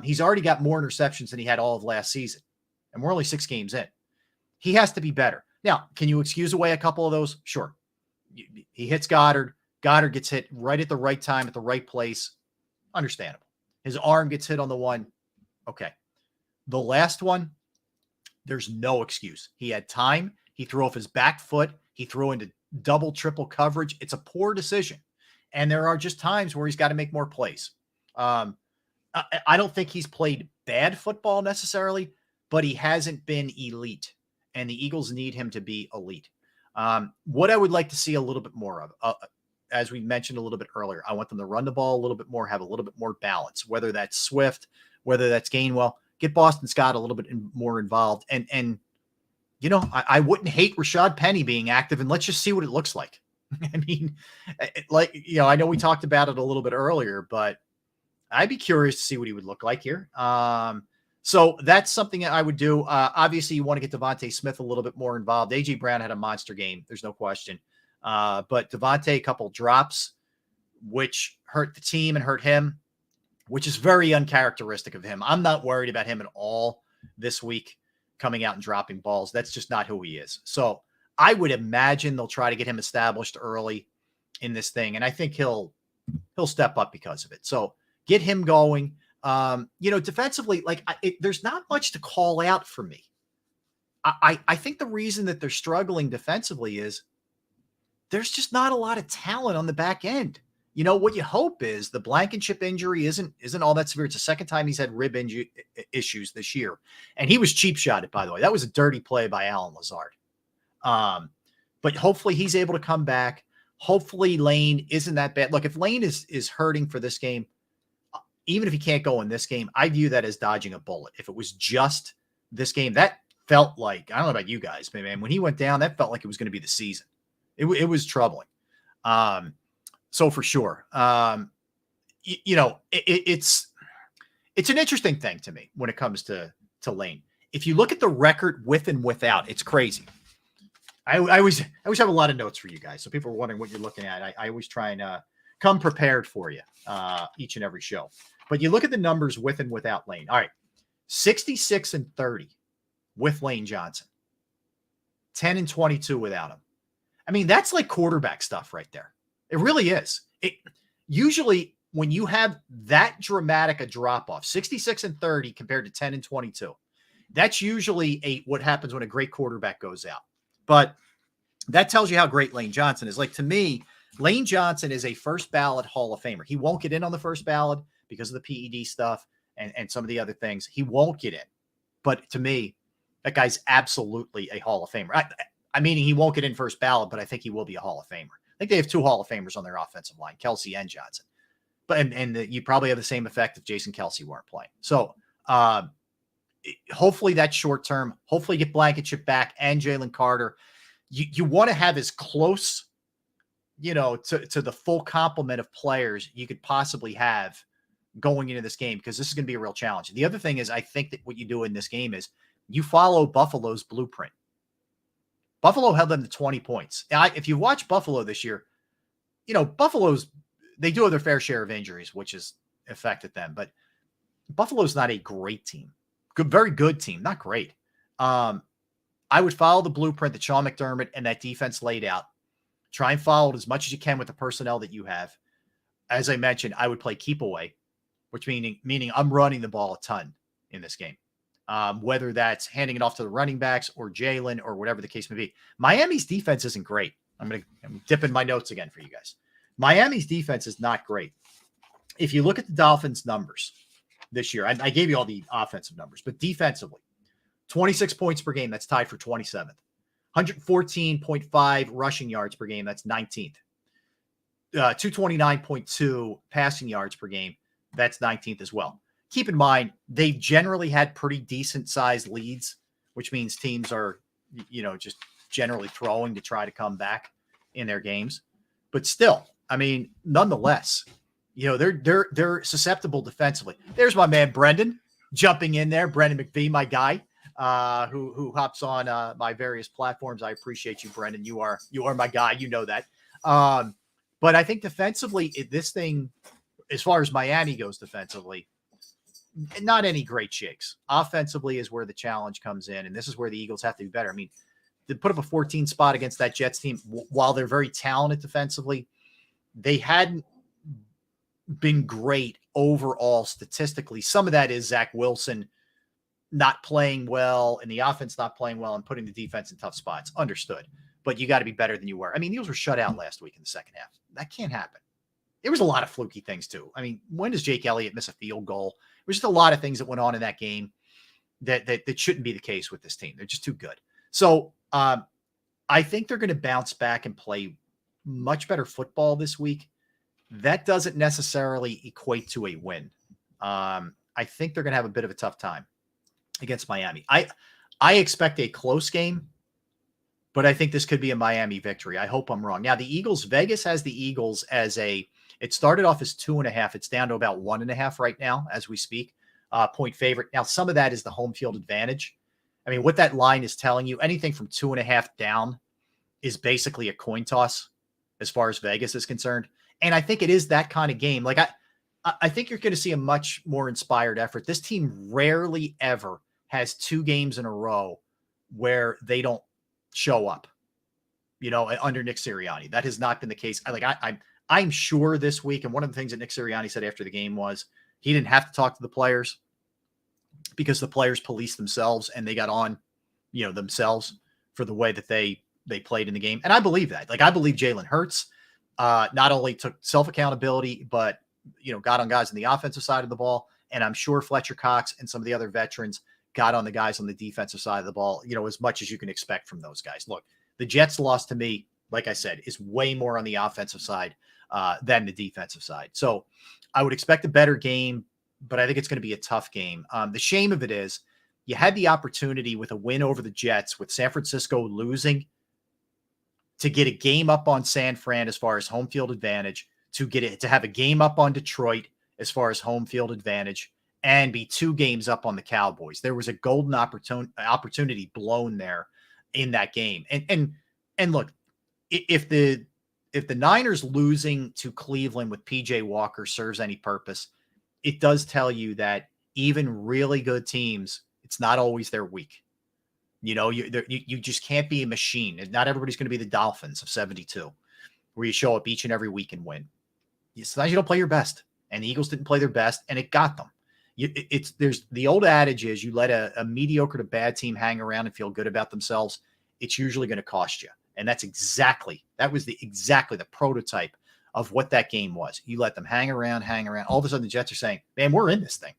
He's already got more interceptions than he had all of last season. And we're only 6 games in. He has to be better. Now, can you excuse away a couple of those? Sure. He hits Goddard. Goddard gets hit right at the right time at the right place. Understandable. His arm gets hit on the one. Okay. The last one, there's no excuse. He had time. He threw off his back foot. He threw into double, triple coverage. It's a poor decision. And there are just times where he's got to make more plays. I don't think he's played bad football necessarily, but he hasn't been elite. And the Eagles need him to be elite. What I would like to see a little bit more of, as we mentioned a little bit earlier, I want them to run the ball a little bit more, have a little bit more balance, whether that's Swift, whether that's Gainwell, get Boston Scott a little bit more involved. And I wouldn't hate Rashad Penny being active, and let's just see what it looks like. I mean, I know we talked about it a little bit earlier, but I'd be curious to see what he would look like here. So that's something that I would do. Obviously, you want to get Devontae Smith a little bit more involved. A.J. Brown had a monster game. There's no question. But Devontae, a couple drops, which hurt the team and hurt him, which is very uncharacteristic of him. I'm not worried about him at all this week coming out and dropping balls. That's just not who he is. So I would imagine they'll try to get him established early in this thing. And I think he'll step up because of it. So get him going. Defensively, there's not much to call out for me. I think the reason that they're struggling defensively is there's just not a lot of talent on the back end. you know, what you hope is the Blankenship injury isn't all that severe. It's the second time he's had rib issues this year. And he was cheap shotted, by the way. That was a dirty play by Alan Lazard. But hopefully he's able to come back. Hopefully Lane isn't that bad. Look, if Lane is hurting for this game, even if he can't go in this game, I view that as dodging a bullet. If it was just this game, that felt like, I don't know about you guys, but man, when he went down, that felt like it was going to be the season. It was troubling. So for sure, you know, it's an interesting thing to me when it comes to Lane. If you look at the record with and without, it's crazy. I always have a lot of notes for you guys. So people are wondering what you're looking at. I always try and come prepared for you each and every show. But you look at the numbers with and without Lane. All right, 66 and 30 with Lane Johnson, 10 and 22 without him. I mean, that's like quarterback stuff right there. It really is. It usually when you have that dramatic a drop off, 66 and 30 compared to 10 and 22, that's usually what happens when a great quarterback goes out. But that tells you how great Lane Johnson is. Like, to me, Lane Johnson is a first ballot Hall of Famer. He won't get in on the first ballot because of the PED stuff and some of the other things. He won't get in. But to me, that guy's absolutely a Hall of Famer. I mean, he won't get in first ballot, but I think he will be a Hall of Famer. I think they have 2 Hall of Famers on their offensive line, Kelsey and Johnson. But you probably have the same effect if Jason Kelsey weren't playing. So hopefully that's short term. Hopefully get Blankenship back and Jalen Carter. You want to have as close, you know, to the full complement of players you could possibly have going into this game, because this is going to be a real challenge. The other thing is, I think that what you do in this game is you follow Buffalo's blueprint. Buffalo held them to 20 points. If you watch Buffalo this year, you know, they do have their fair share of injuries, which has affected them, but Buffalo's not a great team. Very good team, not great. I would follow the blueprint that Sean McDermott and that defense laid out. Try and follow it as much as you can with the personnel that you have. As I mentioned, I would play keep away, which meaning I'm running the ball a ton in this game. Whether that's handing it off to the running backs or Jalen or whatever the case may be. Miami's defense isn't great. I'm dipping my notes again for you guys. Miami's defense is not great. If you look at the Dolphins' numbers this year, I gave you all the offensive numbers, but defensively, 26 points per game, that's tied for 27th. 114.5 rushing yards per game, that's 19th. 229.2 passing yards per game, that's 19th as well. Keep in mind, they've generally had pretty decent sized leads, which means teams are, you know, just generally throwing to try to come back in their games. But still, I mean, nonetheless, you know, they're susceptible defensively. There's my man Brendan jumping in there, Brendan McVee, my guy, who hops on my various platforms. I appreciate you, Brendan. You are my guy. You know that. But I think defensively, this thing, as far as Miami goes defensively, not any great shakes. Offensively is where the challenge comes in, and this is where the Eagles have to be better. I mean, to put up a 14 spot against that Jets team, while they're very talented defensively, they hadn't been great overall statistically. Some of that is Zach Wilson not playing well and the offense not playing well and putting the defense in tough spots. Understood. But you got to be better than you were. I mean, the Eagles were shut out last week in the second half. That can't happen. There was a lot of fluky things too. I mean, when does Jake Elliott miss a field goal? There was just a lot of things that went on in that game that shouldn't be the case with this team. They're just too good. So I think they're going to bounce back and play much better football this week. That doesn't necessarily equate to a win. I think they're going to have a bit of a tough time against Miami. I expect a close game, but I think this could be a Miami victory. I hope I'm wrong. Now, the Eagles, Vegas has the Eagles as it started off as 2.5. It's down to about 1.5 right now as we speak. Point favorite. Now, some of that is the home field advantage. I mean, what that line is telling you, anything from 2.5 down is basically a coin toss as far as Vegas is concerned. And I think it is that kind of game. Like, I think you're going to see a much more inspired effort. This team rarely ever has 2 games in a row where they don't show up, you know, under Nick Sirianni. That has not been the case. I'm sure this week, and one of the things that Nick Sirianni said after the game was he didn't have to talk to the players because the players policed themselves and they got on, you know, themselves for the way that they played in the game. And I believe that. Like, I believe Jalen Hurts not only took self-accountability, but, got on guys on the offensive side of the ball. And I'm sure Fletcher Cox and some of the other veterans got on the guys on the defensive side of the ball, as much as you can expect from those guys. Look, the Jets loss to me, like I said, is way more on the offensive side than the defensive side. So I would expect a better game, but I think it's going to be a tough game. The shame of it is you had the opportunity with a win over the Jets with San Francisco losing to get a game up on San Fran as far as home field advantage, to have a game up on Detroit as far as home field advantage, and be 2 games up on the Cowboys. There was a golden opportunity blown there in that game. And look, if the Niners losing to Cleveland with PJ Walker serves any purpose, it does tell you that even really good teams, it's not always their week. You just can't be a machine. And not everybody's going to be the Dolphins of 72, where you show up each and every week and win. Sometimes you don't play your best, and the Eagles didn't play their best, and it got them. There's the old adage is you let a mediocre to bad team hang around and feel good about themselves, it's usually going to cost you. And that was the prototype of what that game was. You let them hang around. All of a sudden the Jets are saying, man, we're in this thing.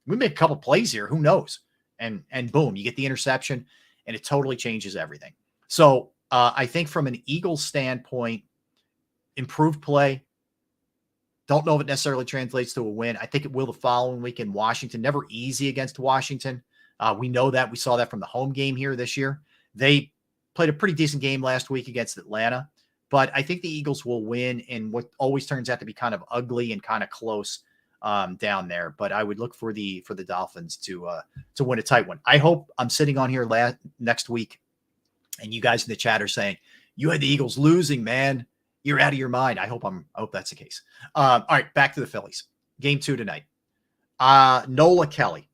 We make a couple plays here. Who knows? And boom, you get the interception, and it totally changes everything. So I think from an Eagles standpoint, improved play. Don't know if it necessarily translates to a win. I think it will the following week in Washington. Never easy against Washington. We know that. We saw that from the home game here this year. They played a pretty decent game last week against Atlanta, but I think the Eagles will win in what always turns out to be kind of ugly and kind of close down there. But I would look for the Dolphins to win a tight one. I hope I'm sitting on here next week, and you guys in the chat are saying, you had the Eagles losing, man. You're out of your mind. I hope that's the case. All right, back to the Phillies. Game 2 tonight. Nola Kelly.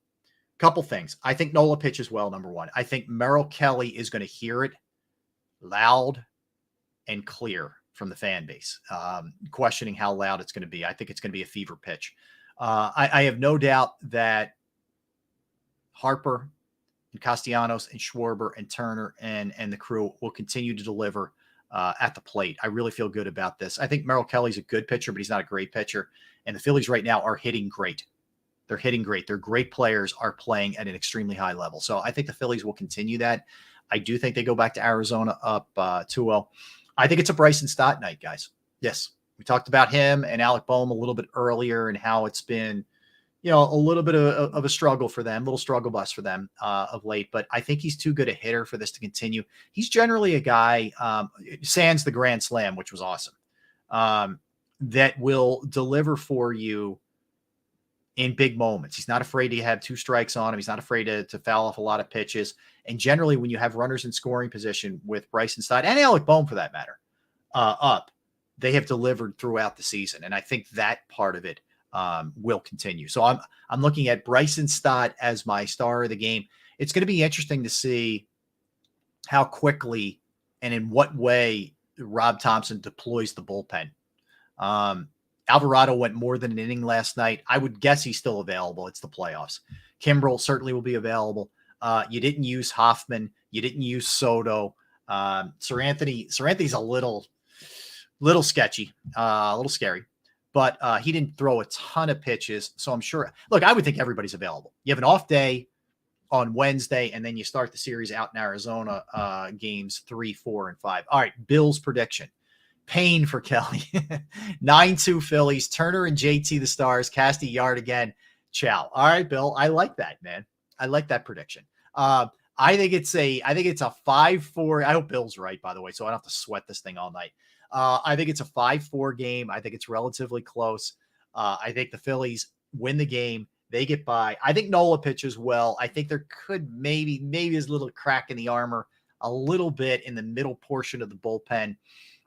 Couple things. I think Nola pitches well, number one. I think Merrill Kelly is going to hear it loud and clear from the fan base, questioning how loud it's going to be. I think it's going to be a fever pitch. I have no doubt that Harper and Castellanos and Schwarber and Turner and the crew will continue to deliver at the plate. I really feel good about this. I think Merrill Kelly's a good pitcher, but he's not a great pitcher. And the Phillies right now are hitting great. They're hitting great. Their great players are playing at an extremely high level. So I think the Phillies will continue that. I do think they go back to Arizona up 2-0. I think it's a Bryson Stott night, guys. Yes. We talked about him and Alec Boehm a little bit earlier and how it's been, a little bit of a struggle for them, little struggle bus for them of late. But I think he's too good a hitter for this to continue. He's generally a guy, sans the grand slam, which was awesome, that will deliver for you in big moments. He's not afraid to have 2 strikes on him. He's not afraid to foul off a lot of pitches. And generally, when you have runners in scoring position with Bryson Stott and Alec Boehm, for that matter, up, they have delivered throughout the season. And I think that part of it will continue. So I'm looking at Bryson Stott as my star of the game. It's going to be interesting to see how quickly and in what way Rob Thompson deploys the bullpen. Alvarado went more than an inning last night. I would guess he's still available. It's the playoffs. Kimbrel certainly will be available. You didn't use Hoffman. You didn't use Soto. Sir Anthony's a little sketchy, a little scary, but he didn't throw a ton of pitches. So I'm sure, look, I would think everybody's available. You have an off day on Wednesday, and then you start the series out in Arizona, games 3, 4, and 5. All right. Bill's prediction. Pain for Kelly. 9-2 Phillies. Turner and JT the stars. Casty yard again. Ciao. All right, Bill. I like that, man. I like that prediction. I think it's a 5-4. I hope Bill's right, by the way, so I don't have to sweat this thing all night. I think it's a 5-4 game. I think it's relatively close. I think the Phillies win the game. They get by. I think Nola pitches well. I think there could maybe is a little crack in the armor a little bit in the middle portion of the bullpen,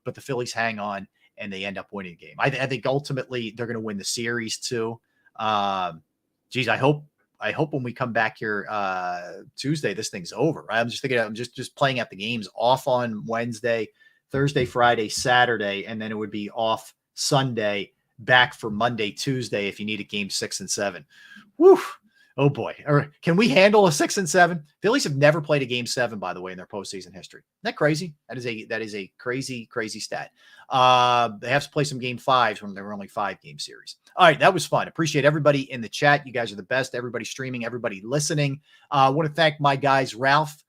but the Phillies hang on and they end up winning the game. I think ultimately they're going to win the series too. I hope when we come back here Tuesday, this thing's over. Right? I'm just thinking, I'm just playing out the games off on Wednesday, Thursday, Friday, Saturday, and then it would be off Sunday, back for Monday, Tuesday if you need a game 6 and 7. Woo! Oh boy. Can we handle a 6-7? Phillies have never played a game 7, by the way, in their postseason history. Isn't that crazy? That is a crazy, crazy stat. They have to play some game 5s when there were only 5-game series. All right. That was fun. Appreciate everybody in the chat. You guys are the best. Everybody streaming, everybody listening. I want to thank my guys, Ralph,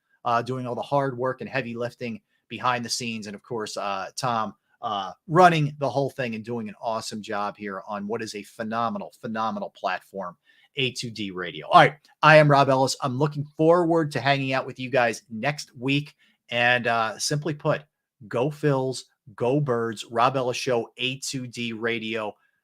doing all the hard work and heavy lifting behind the scenes. And of course, Tom, running the whole thing and doing an awesome job here on what is a phenomenal, phenomenal platform, A2D Radio. All right. I am Rob Ellis. I'm looking forward to hanging out with you guys next week. And simply put, go Phils, go Birds. Rob Ellis Show, A2D Radio.